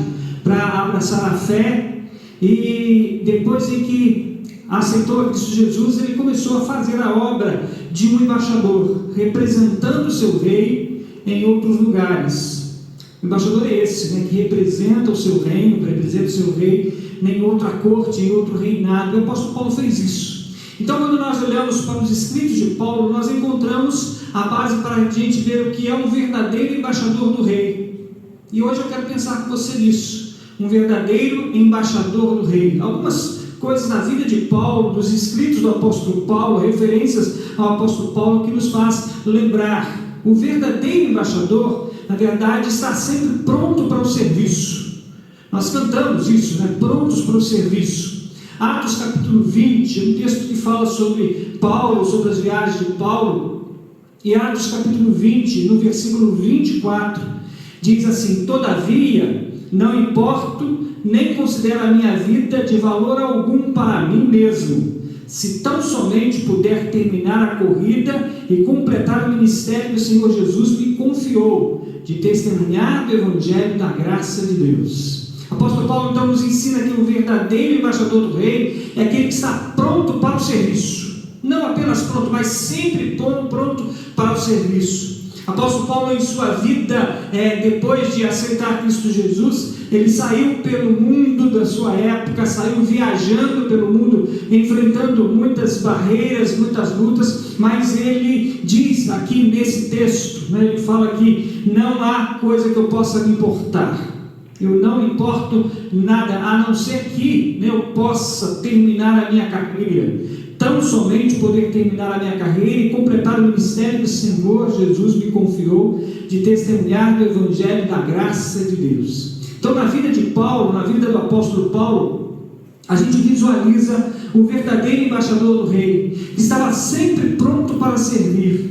para abraçar a fé, e depois em que aceitou a Cristo Jesus, ele começou a fazer a obra de um embaixador, representando o seu rei em outros lugares. O embaixador é esse, né, que representa o seu reino, representa o seu rei em outra corte, em outro reinado. O apóstolo Paulo fez isso. Então, quando nós olhamos para os escritos de Paulo, nós encontramos a base para a gente ver o que é um verdadeiro embaixador do rei. E hoje eu quero pensar com você nisso, um verdadeiro embaixador do rei. Algumas coisas na vida de Paulo, dos escritos do apóstolo Paulo, referências ao apóstolo Paulo, que nos faz lembrar: o verdadeiro embaixador, na verdade, está sempre pronto para o serviço. Nós cantamos isso, né? Prontos para o serviço. Atos capítulo 20, um texto que fala sobre Paulo, sobre as viagens de Paulo. E Atos capítulo 20, no versículo 24, diz assim: todavia, não importo, nem considero a minha vida de valor algum para mim mesmo, se tão somente puder terminar a corrida e completar o ministério que o Senhor Jesus me confiou, de testemunhar do Evangelho da graça de Deus. Apóstolo Paulo então nos ensina que o verdadeiro embaixador do rei é aquele que está pronto para o serviço. Não apenas pronto, mas sempre pronto para o serviço. Apóstolo Paulo, em sua vida, depois de aceitar Cristo Jesus, ele saiu pelo mundo da sua época, saiu viajando pelo mundo, enfrentando muitas barreiras, muitas lutas, mas ele diz aqui nesse texto, ele fala que não há coisa que eu possa me importar. Eu não importo nada, a não ser que eu possa terminar a minha carreira, tão somente poder terminar a minha carreira e completar o ministério que o Senhor Jesus me confiou de testemunhar do Evangelho da graça de Deus. Então, na vida de Paulo, na vida do apóstolo Paulo, a gente visualiza o verdadeiro embaixador do rei, que estava sempre pronto para servir.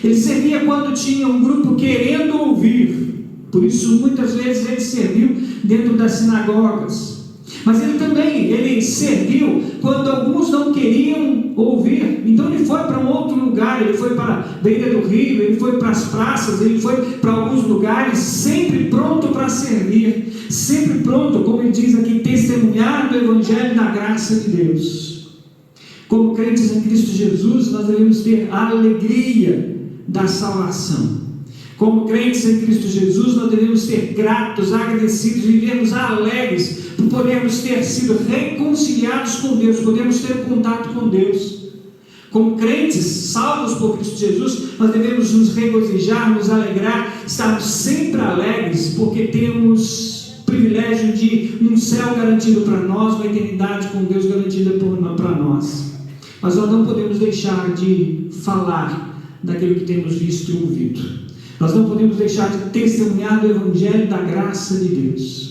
Ele servia quando tinha um grupo querendo ouvir. Por isso, muitas vezes ele serviu dentro das sinagogas. Mas ele serviu quando alguns não queriam ouvir. Então ele foi para um outro lugar, ele foi para a beira do rio, ele foi para as praças, ele foi para alguns lugares, sempre pronto para servir, sempre pronto, como ele diz aqui, testemunhar do Evangelho da graça de Deus. Como crentes em Cristo Jesus, nós devemos ter a alegria da salvação. Como crentes em Cristo Jesus, nós devemos ser gratos, agradecidos, vivermos alegres por podermos ter sido reconciliados com Deus, podemos ter contato com Deus. Como crentes salvos por Cristo Jesus, nós devemos nos regozijar, nos alegrar, estarmos sempre alegres, porque temos o privilégio de um céu garantido para nós, uma eternidade com Deus garantida para nós. Mas nós não podemos deixar de falar daquilo que temos visto e ouvido. Nós não podemos deixar de testemunhar do Evangelho da graça de Deus.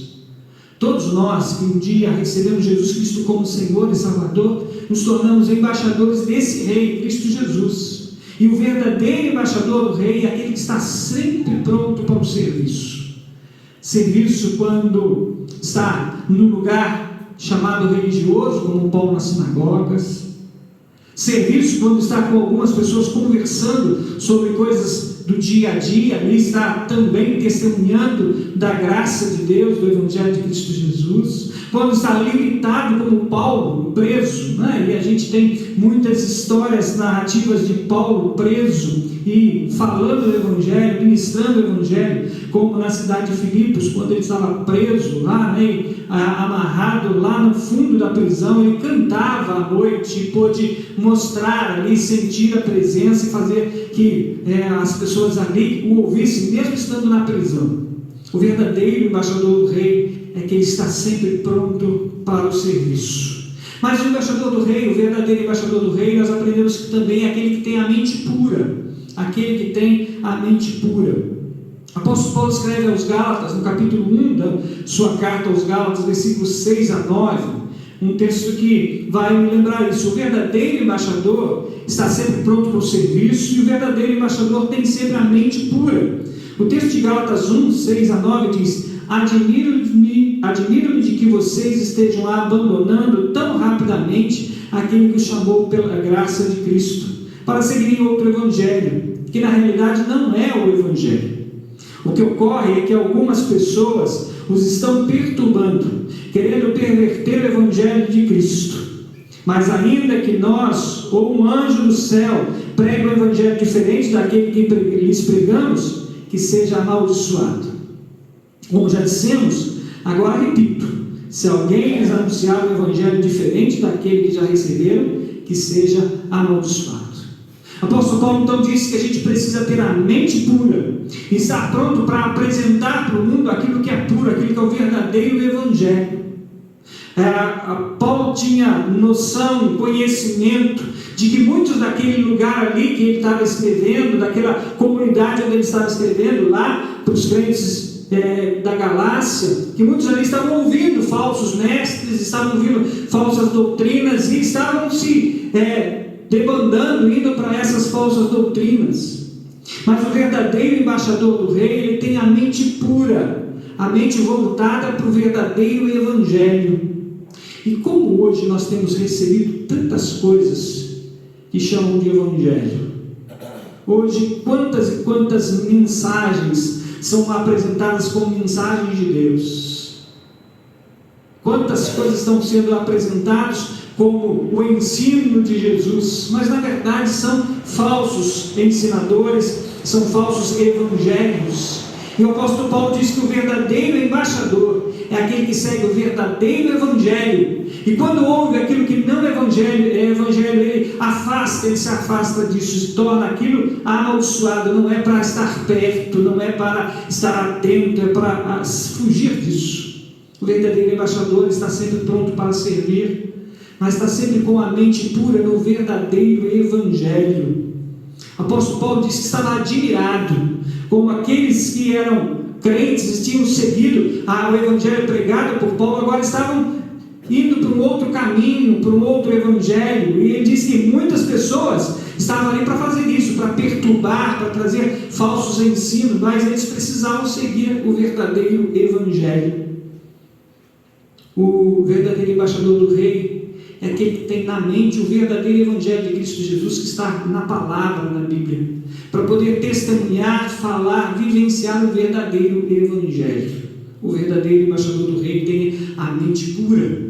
Todos nós que um dia recebemos Jesus Cristo como Senhor e Salvador, nos tornamos embaixadores desse Rei, Cristo Jesus. E o verdadeiro embaixador do Rei é aquele que está sempre pronto para o serviço. Serviço quando está no lugar chamado religioso, como Paulo nas sinagogas. Serviço quando está com algumas pessoas conversando sobre coisas do dia a dia, ali está também testemunhando da graça de Deus, do Evangelho de Cristo Jesus. Quando está limitado como Paulo, preso, e a gente tem muitas histórias narrativas de Paulo preso e falando do Evangelho, ministrando o Evangelho, como na cidade de Filipos, quando ele estava preso lá, amarrado lá no fundo da prisão, ele cantava à noite e pôde mostrar ali, sentir a presença e fazer que as pessoas ali o ouvissem, mesmo estando na prisão. O verdadeiro embaixador do rei é que ele está sempre pronto para o serviço. Mas o embaixador do rei, o verdadeiro embaixador do rei, nós aprendemos que também é aquele que tem a mente pura, aquele que tem a mente pura. Apóstolo Paulo escreve aos Gálatas, no capítulo 1 da sua carta aos Gálatas, versículos 6 a 9, um texto que vai me lembrar isso. O verdadeiro embaixador está sempre pronto para o serviço, e o verdadeiro embaixador tem sempre a mente pura. O texto de Gálatas 1, 6 a 9 diz: Admiro-me de que vocês estejam abandonando tão rapidamente aquele que os chamou pela graça de Cristo, para seguirem outro evangelho, que na realidade não é o evangelho. O que ocorre é que algumas pessoas os estão perturbando, querendo perverter o evangelho de Cristo. Mas ainda que nós, ou um anjo do céu, pregue um evangelho diferente daquele que lhes pregamos, que seja amaldiçoado. Como já dissemos, agora repito: se alguém lhes anunciar um evangelho diferente daquele que já receberam, que seja amaldiçoado. Apóstolo Paulo então disse que a gente precisa ter a mente pura e estar pronto para apresentar para o mundo aquilo que é puro, aquilo que é o verdadeiro evangelho. Paulo tinha noção, conhecimento de que muitos daquele lugar ali que ele estava escrevendo, daquela comunidade onde ele estava escrevendo, lá para os crentes da Galácia, que muitos ali estavam ouvindo falsos mestres, estavam ouvindo falsas doutrinas e estavam se debandando, indo para essas falsas doutrinas. Mas o verdadeiro embaixador do rei, ele tem a mente pura, a mente voltada para o verdadeiro evangelho. E como hoje nós temos recebido tantas coisas que chamam de evangelho, hoje quantas e quantas mensagens são apresentadas como mensagens de Deus, quantas coisas estão sendo apresentadas como o ensino de Jesus, mas na verdade são falsos ensinadores, são falsos evangelhos. E o apóstolo Paulo diz que o verdadeiro embaixador é aquele que segue o verdadeiro evangelho. E quando ouve aquilo que não é evangelho, ele se afasta disso, se torna aquilo amaldiçoado. Não é para estar perto, não é para estar atento, é para fugir disso. O verdadeiro embaixador está sempre pronto para servir, mas está sempre com a mente pura no verdadeiro evangelho. O apóstolo Paulo disse que estava admirado como aqueles que eram crentes e tinham seguido o evangelho pregado por Paulo, agora estavam indo para um outro caminho, para um outro evangelho. E ele disse que muitas pessoas estavam ali para fazer isso, para perturbar, para trazer falsos ensinos, mas eles precisavam seguir o verdadeiro evangelho. O verdadeiro embaixador do rei é aquele que tem na mente o verdadeiro evangelho de Cristo Jesus, que está na palavra, na Bíblia, para poder testemunhar, falar, vivenciar o verdadeiro evangelho. O verdadeiro embaixador do rei tem a mente pura.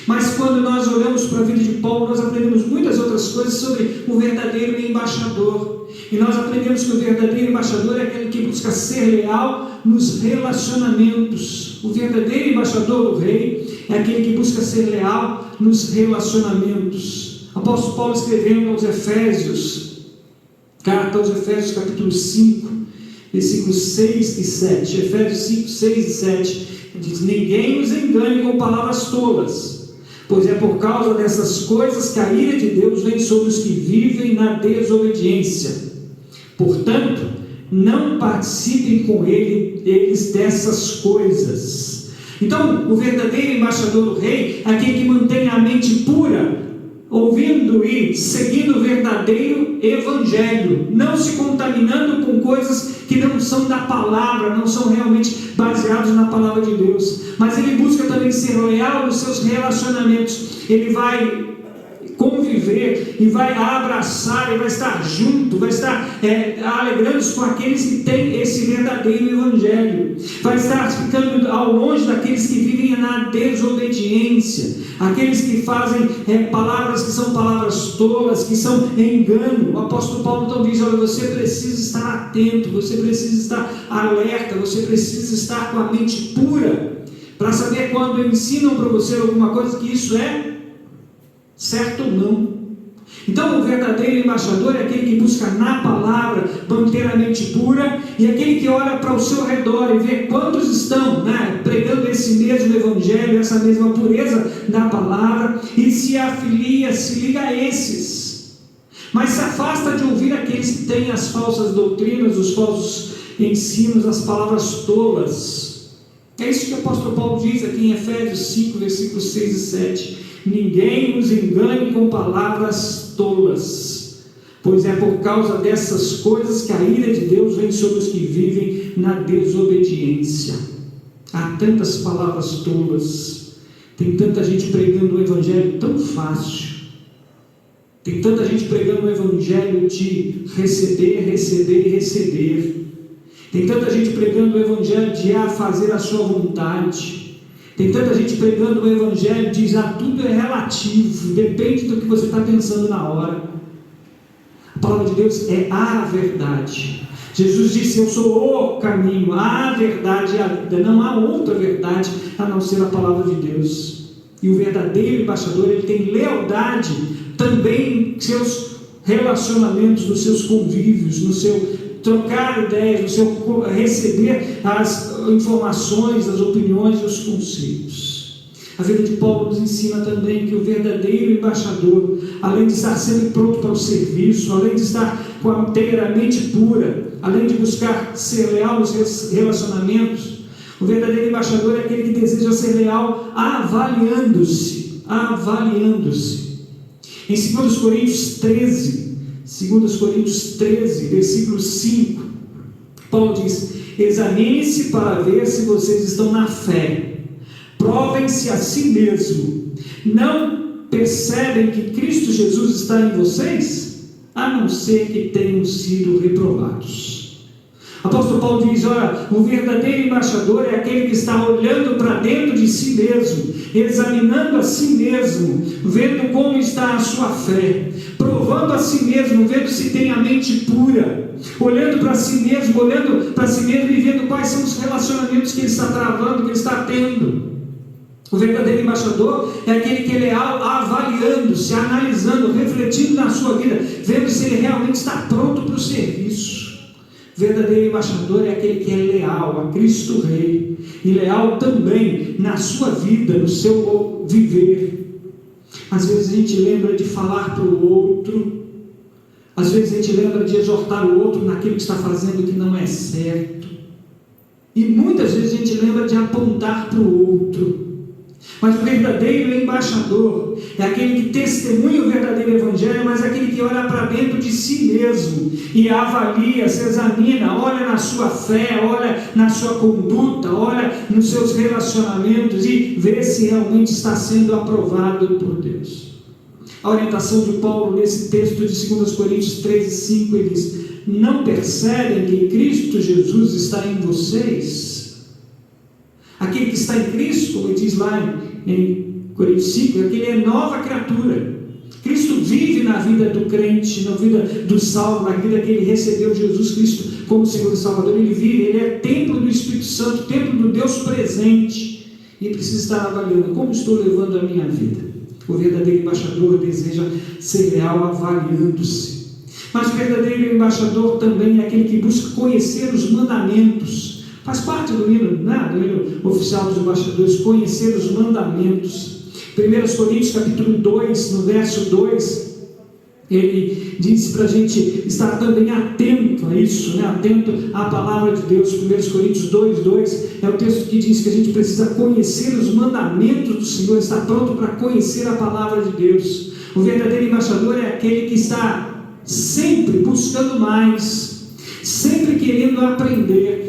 Mas quando nós olhamos para a vida de Paulo, nós aprendemos muitas outras coisas sobre o verdadeiro embaixador. E nós aprendemos que o verdadeiro embaixador é aquele que busca ser leal nos relacionamentos. O verdadeiro embaixador do rei é aquele que busca ser leal nos relacionamentos. O apóstolo Paulo, escrevendo aos Efésios, carta aos Efésios capítulo 5, versículos 6 e 7, Efésios 5, 6 e 7, diz: ninguém os engane com palavras tolas, pois é por causa dessas coisas que a ira de Deus vem sobre os que vivem na desobediência. Portanto, não participem com eles dessas coisas. Então, o verdadeiro embaixador do rei é aquele que mantém a mente pura, ouvindo e seguindo o verdadeiro evangelho, não se contaminando com coisas que não são da palavra, não são realmente baseados na palavra de Deus. Mas ele busca também ser leal nos seus relacionamentos. Ele vai conviver e vai abraçar, e vai estar junto, vai estar alegrando-se com aqueles que têm esse verdadeiro evangelho, vai estar ficando ao longe daqueles que vivem na desobediência, aqueles que fazem palavras que são palavras tolas, que são engano. O apóstolo Paulo então diz: olha, você precisa estar atento, você precisa estar alerta, você precisa estar com a mente pura, para saber quando ensinam para você alguma coisa que isso é certo ou não. Então, o verdadeiro embaixador é aquele que busca na palavra manter a mente pura, e aquele que olha para o seu redor e vê quantos estão pregando esse mesmo evangelho, essa mesma pureza da palavra, e se afilia, se liga a esses, mas se afasta de ouvir aqueles que têm as falsas doutrinas, os falsos ensinos, as palavras tolas. É isso que o apóstolo Paulo diz aqui em Efésios 5, versículos 6 e 7. Ninguém nos engane com palavras tolas, pois é por causa dessas coisas que a ira de Deus vem sobre os que vivem na desobediência. Há tantas palavras tolas, tem tanta gente pregando o evangelho tão fácil, tem tanta gente pregando o evangelho de receber, receber e receber, tem tanta gente pregando o evangelho de fazer a sua vontade. Tem tanta gente pregando o evangelho, diz: tudo é relativo, depende do que você está pensando na hora. A palavra de Deus é a verdade. Jesus disse: eu sou o caminho, a verdade e a vida. Não há outra verdade a não ser a palavra de Deus. E o verdadeiro embaixador, ele tem lealdade também em seus relacionamentos, nos seus convívios, no seu trocar ideias, no seu receber as informações, as opiniões e os conceitos. A vida de Paulo nos ensina também que o verdadeiro embaixador, além de estar sempre pronto para o serviço, além de estar com a mente pura, além de buscar ser leal nos relacionamentos, o verdadeiro embaixador é aquele que deseja ser leal avaliando-se. Em 2 Coríntios 13, versículo 5, Paulo diz: examine-se para ver se vocês estão na fé, provem-se a si mesmo, não percebem que Cristo Jesus está em vocês, a não ser que tenham sido reprovados. O apóstolo Paulo diz: olha, o verdadeiro embaixador é aquele que está olhando para dentro de si mesmo, examinando a si mesmo, vendo como está a sua fé, provando a si mesmo, vendo se tem a mente pura, olhando para si mesmo e vendo quais são os relacionamentos que ele está travando, que ele está tendo. O verdadeiro embaixador é aquele que ele é avaliando, se analisando, refletindo na sua vida, vendo se ele realmente está pronto para o serviço. O verdadeiro embaixador é aquele que é leal a Cristo Rei, e leal também na sua vida, no seu viver. Às vezes a gente lembra de falar para o outro, às vezes a gente lembra de exortar o outro naquilo que está fazendo que não é certo, e muitas vezes a gente lembra de apontar para o outro. Mas o verdadeiro embaixador é aquele que testemunha o verdadeiro evangelho, mas é aquele que olha para dentro de si mesmo e avalia, se examina, olha na sua fé, olha na sua conduta, olha nos seus relacionamentos e vê se realmente está sendo aprovado por Deus. A orientação de Paulo nesse texto de 2 Coríntios 13:5, ele diz: não percebem que Cristo Jesus está em vocês? Aquele que está em Cristo, como ele diz lá em Coríntios 5, aquele é nova criatura. Cristo vive na vida do crente, na vida do salvo, na vida que ele recebeu Jesus Cristo como Senhor e Salvador. Ele vive, ele é templo do Espírito Santo, templo do Deus presente, e precisa estar avaliando como estou levando a minha vida. O verdadeiro embaixador deseja ser leal avaliando-se. Mas o verdadeiro embaixador também é aquele que busca conhecer os mandamentos. Faz parte do hino, né? Do hino oficial dos embaixadores, conhecer os mandamentos. 1 Coríntios capítulo 2, no verso 2, ele diz para a gente estar também atento a isso, né? Atento à palavra de Deus. 1 Coríntios 2, 2 é o texto que diz que a gente precisa conhecer os mandamentos do Senhor, estar pronto para conhecer a palavra de Deus. O verdadeiro embaixador é aquele que está sempre buscando mais, sempre querendo aprender.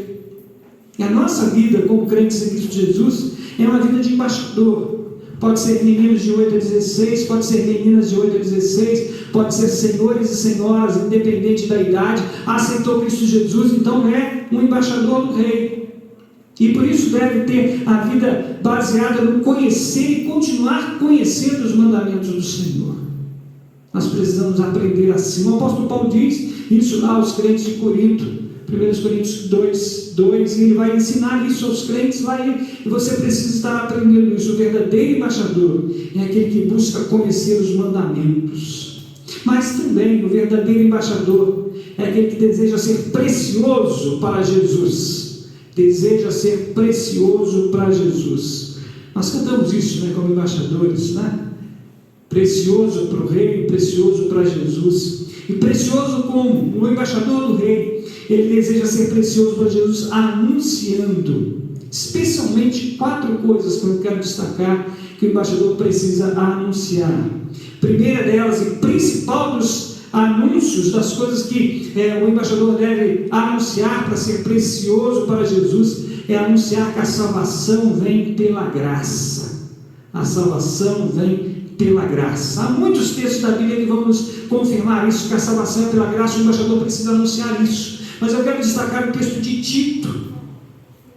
E a nossa vida como crentes em Cristo Jesus é uma vida de embaixador. Pode ser meninos de 8 a 16, pode ser meninas de 8 a 16, pode ser senhores e senhoras, independente da idade. Aceitou Cristo Jesus, então é um embaixador do Rei. E por isso deve ter a vida baseada no conhecer e continuar conhecendo os mandamentos do Senhor. Nós precisamos aprender assim. O apóstolo Paulo diz isso lá aos crentes de Corinto. 1 Coríntios 2, 2, e ele vai ensinar isso aos crentes lá, e você precisa estar aprendendo isso. O verdadeiro embaixador é aquele que busca conhecer os mandamentos. Mas também o verdadeiro embaixador é aquele que deseja ser precioso para Jesus. Deseja ser precioso para Jesus. Nós cantamos isso, né, como embaixadores, né? Precioso para o Rei, precioso para Jesus. E precioso como? O embaixador do Rei, ele deseja ser precioso para Jesus, anunciando especialmente 4 coisas que eu quero destacar que o embaixador precisa anunciar. Primeira delas e principal dos anúncios, das coisas que o embaixador deve anunciar para ser precioso para Jesus, é anunciar que a salvação vem pela graça. A salvação vem pela graça. Há muitos textos da Bíblia que vão nos confirmar isso, que a salvação é pela graça. O embaixador precisa anunciar isso. Mas eu quero destacar o texto de Tito,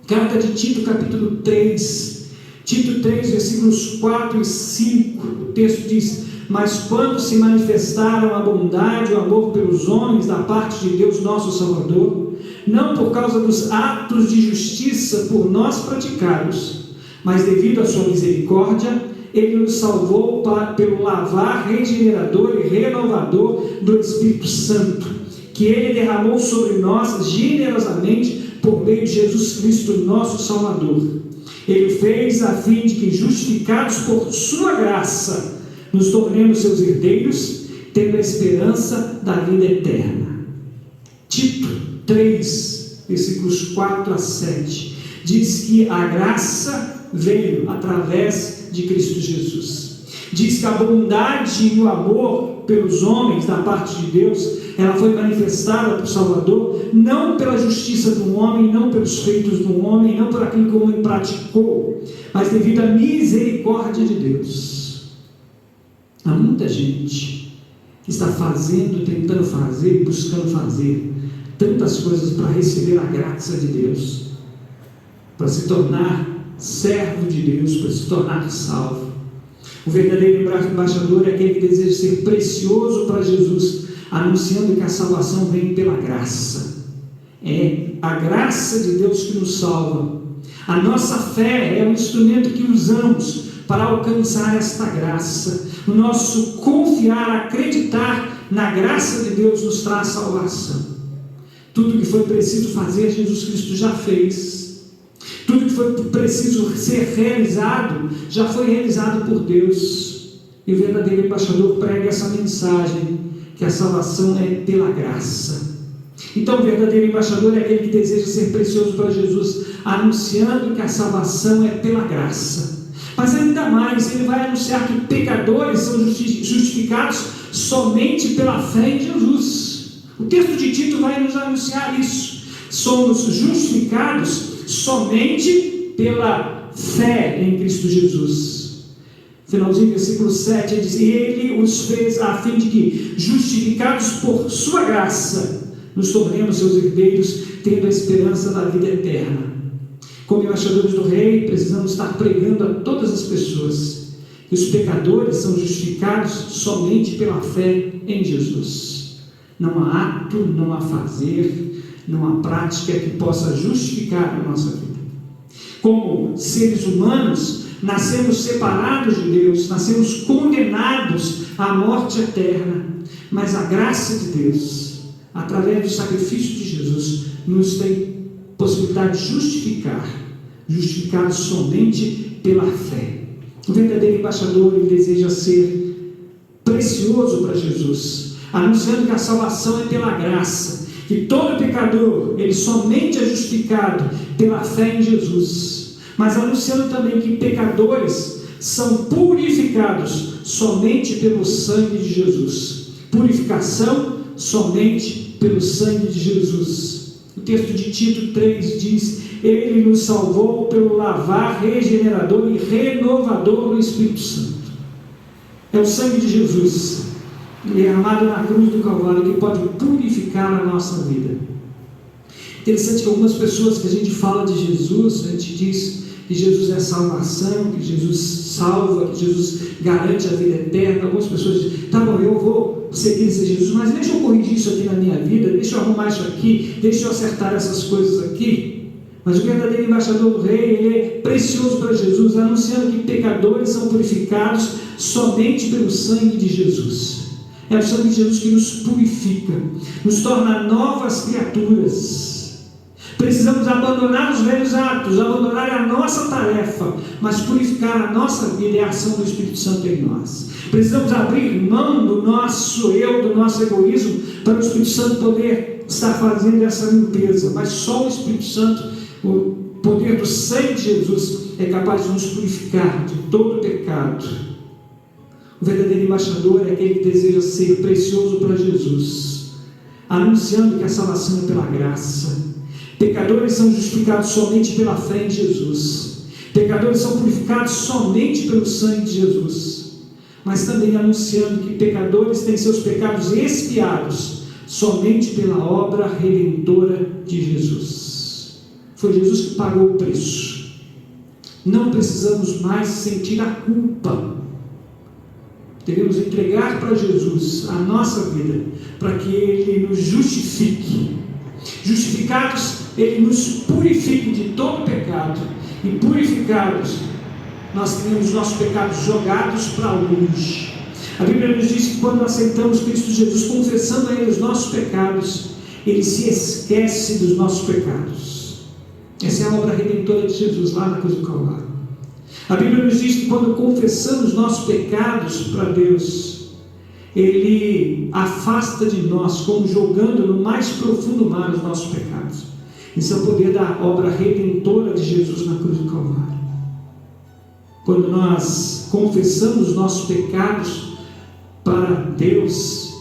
carta de Tito, capítulo 3, Tito 3, versículos 4 e 5, o texto diz: mas quando se manifestaram a bondade e o amor pelos homens da parte de Deus nosso Salvador, não por causa dos atos de justiça por nós praticados, mas devido à sua misericórdia, ele nos salvou pelo lavar regenerador e renovador do Espírito Santo, que ele derramou sobre nós generosamente por meio de Jesus Cristo, nosso Salvador. Ele fez a fim de que, justificados por sua graça, nos tornemos seus herdeiros, tendo a esperança da vida eterna. Tito 3, versículos 4 a 7, diz que a graça veio através de Cristo Jesus. Diz que a bondade e o amor pelos homens da parte de Deus, ela foi manifestada por Salvador, não pela justiça do homem, não pelos feitos do homem, não por aquilo que o homem praticou, mas devido à misericórdia de Deus. Há muita gente que está fazendo, tentando fazer, buscando fazer tantas coisas para receber a graça de Deus, para se tornar servo de Deus, para se tornar salvo. O verdadeiro embaixador é aquele que deseja ser precioso para Jesus, anunciando que a salvação vem pela graça. É a graça de Deus que nos salva. A nossa fé é o instrumento que usamos para alcançar esta graça. O nosso confiar, acreditar na graça de Deus nos traz salvação. Tudo que foi preciso fazer, Jesus Cristo já fez. Tudo que foi preciso ser realizado, já foi realizado por Deus. E o verdadeiro embaixador prega essa mensagem, que a salvação é pela graça. Então o verdadeiro embaixador é aquele que deseja ser precioso para Jesus, anunciando que a salvação é pela graça. Mas ainda mais, ele vai anunciar que pecadores são justificados somente pela fé em Jesus. O texto de Tito vai nos anunciar isso. Somos justificados somente pela fé em Cristo Jesus. Finalzinho, versículo 7, diz: e ele os fez a fim de que, justificados por sua graça, nos tornemos seus herdeiros, tendo a esperança da vida eterna. Como embaixadores do Rei, precisamos estar pregando a todas as pessoas que os pecadores são justificados somente pela fé em Jesus. Não há ato, não há fazer, não há prática que possa justificar a nossa vida. Como seres humanos, nascemos separados de Deus, nascemos condenados à morte eterna, mas a graça de Deus, através do sacrifício de Jesus, nos tem possibilidade de justificados somente pela fé. O verdadeiro embaixador, ele deseja ser precioso para Jesus, anunciando que a salvação é pela graça, que todo pecador, ele somente é justificado pela fé em Jesus, mas anunciando também que pecadores são purificados somente pelo sangue de Jesus. Purificação somente pelo sangue de Jesus. O texto de Tito 3 diz: ele nos salvou pelo lavar regenerador e renovador do Espírito Santo. É o sangue de Jesus, derramado na cruz do Calvário, que pode purificar a nossa vida. Interessante que algumas pessoas que a gente fala de Jesus, a gente diz que Jesus é salvação, que Jesus salva, que Jesus garante a vida eterna. Algumas pessoas dizem: tá bom, eu vou seguir esse Jesus, mas deixa eu corrigir isso aqui na minha vida, deixa eu arrumar isso aqui, deixa eu acertar essas coisas aqui. Mas o verdadeiro embaixador do Rei, ele é precioso para Jesus, anunciando que pecadores são purificados somente pelo sangue de Jesus. É o sangue de Jesus que nos purifica, nos torna novas criaturas. Precisamos abandonar os velhos hábitos, abandonar a nossa tarefa, mas purificar a nossa vida é a ação do Espírito Santo em nós. Precisamos abrir mão do nosso eu, do nosso egoísmo, para o Espírito Santo poder estar fazendo essa limpeza. Mas só o Espírito Santo, o poder do sangue de Jesus, é capaz de nos purificar de todo pecado. O verdadeiro embaixador é aquele que deseja ser precioso para Jesus, anunciando que a salvação é pela graça. Pecadores são justificados somente pela fé em Jesus. Pecadores são purificados somente pelo sangue de Jesus. Mas também anunciando que pecadores têm seus pecados expiados somente pela obra redentora de Jesus. Foi Jesus que pagou o preço. Não precisamos mais sentir a culpa. Devemos entregar para Jesus a nossa vida, para que Ele nos justifique. Justificados, Ele nos purifique de todo pecado, e purificados, nós temos nossos pecados jogados para longe. A Bíblia nos diz que quando aceitamos Cristo Jesus, confessando a Ele os nossos pecados, Ele se esquece dos nossos pecados. Essa é a obra redentora de Jesus lá na cruz do Calvário. A Bíblia nos diz que quando confessamos nossos pecados para Deus, Ele afasta de nós, como jogando no mais profundo mar os nossos pecados. Isso é o poder da obra redentora de Jesus na cruz do Calvário. Quando nós confessamos os nossos pecados para Deus,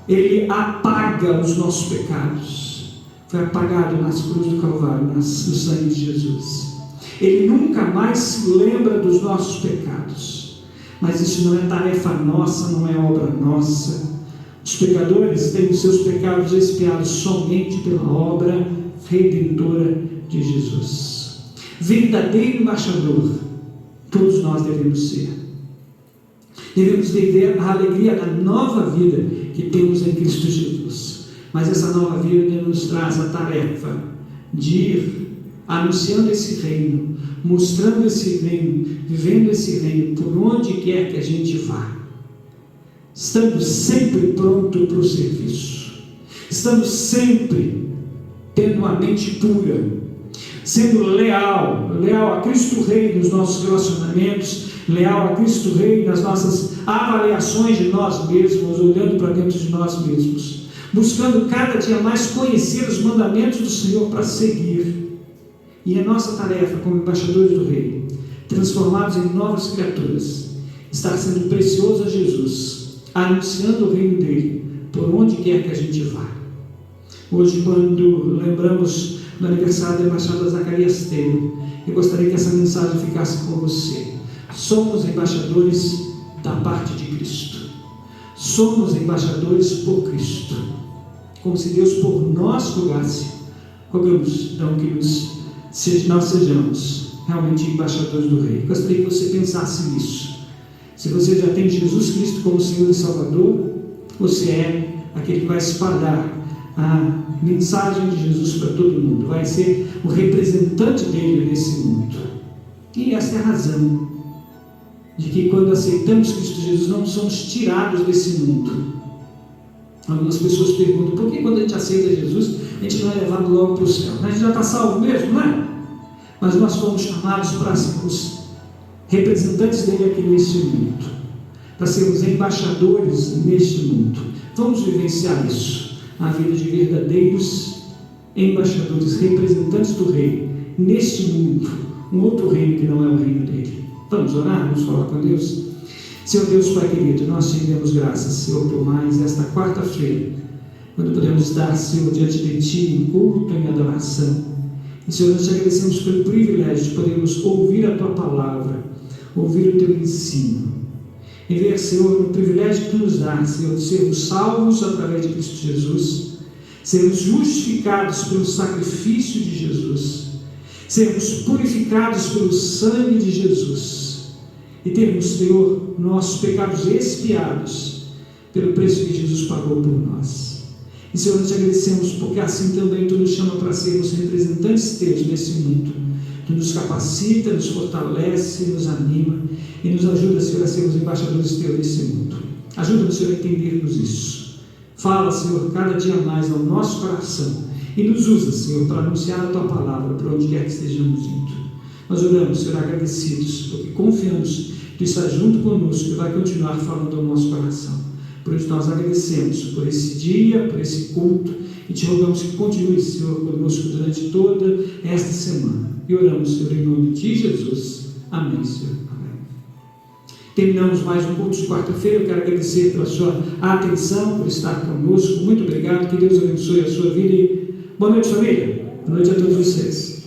Ele apaga os nossos pecados. Foi apagado nas cruzes do Calvário, no sangue de Jesus. Ele nunca mais se lembra dos nossos pecados. Mas isso não é tarefa nossa, não é obra nossa. Os pecadores têm os seus pecados expiados somente pela obra redentora de Jesus. Verdadeiro embaixador, todos nós devemos ser. Devemos viver a alegria da nova vida que temos em Cristo Jesus. Mas essa nova vida nos traz a tarefa de ir anunciando esse reino, mostrando esse reino, vivendo esse reino por onde quer que a gente vá. Estando sempre pronto para o serviço. Estando sempre tendo uma mente pura, sendo leal a Cristo Rei nos nossos relacionamentos, leal a Cristo Rei nas nossas avaliações de nós mesmos, olhando para dentro de nós mesmos, buscando cada dia mais conhecer os mandamentos do Senhor para seguir. E a nossa tarefa como embaixadores do Rei, transformados em novas criaturas, estar sendo precioso a Jesus, anunciando o reino dele por onde quer que a gente vá. Hoje, quando lembramos do aniversário da embaixada Zacarias Taylor, eu gostaria que essa mensagem ficasse com você. Somos embaixadores da parte de Cristo. Somos embaixadores por Cristo. Como se Deus por nós rogasse, rogamos então que nós sejamos realmente embaixadores do Rei. Gostaria que você pensasse nisso. Se você já tem Jesus Cristo como Senhor e Salvador, você é aquele que vai espalhar a mensagem de Jesus para todo mundo, vai ser o representante dele nesse mundo. E essa é a razão de que quando aceitamos Cristo Jesus não somos tirados desse mundo. Algumas pessoas perguntam, por que quando a gente aceita Jesus a gente não é levado logo para o céu? A gente já está salvo mesmo, não é? Mas nós fomos chamados para sermos representantes dele aqui neste mundo, para sermos embaixadores neste mundo. Vamos vivenciar isso, a vida de verdadeiros embaixadores, representantes do Rei neste mundo, um outro reino que não é o reino dele. Vamos orar, vamos falar com Deus. Senhor Deus, Pai querido, nós te damos graças, Senhor, por mais esta quarta-feira, quando podemos estar, Senhor, diante de Ti, em culto, em adoração. E, Senhor, nós te agradecemos pelo privilégio de podermos ouvir a Tua palavra, ouvir o Teu ensino, e ver, Senhor, o privilégio que Tu nos dá, Senhor, de sermos salvos através de Cristo Jesus, sermos justificados pelo sacrifício de Jesus, sermos purificados pelo sangue de Jesus, e termos, Senhor, nossos pecados expiados pelo preço que Jesus pagou por nós. E, Senhor, nós te agradecemos porque assim também Tu nos chama para sermos representantes Teus nesse mundo. Tu nos capacita, nos fortalece, nos anima e nos ajuda, Senhor, a sermos embaixadores Teus nesse mundo. Ajuda-nos, Senhor, a entendermos isso. Fala, Senhor, cada dia mais ao nosso coração e nos usa, Senhor, para anunciar a Tua palavra por onde quer que estejamos indo. Nós oramos, Senhor, agradecidos, porque confiamos que Tu estás junto conosco e vai continuar falando ao nosso coração. Por isso nós agradecemos por esse dia, por esse culto, e Te rogamos que continue, Senhor, conosco durante toda esta semana. E oramos, Senhor, em nome de Jesus. Amém, Senhor. Amém. Terminamos mais um culto de quarta-feira. Eu quero agradecer pela sua atenção, por estar conosco. Muito obrigado. Que Deus abençoe a sua vida. E boa noite, família. Boa noite a todos vocês.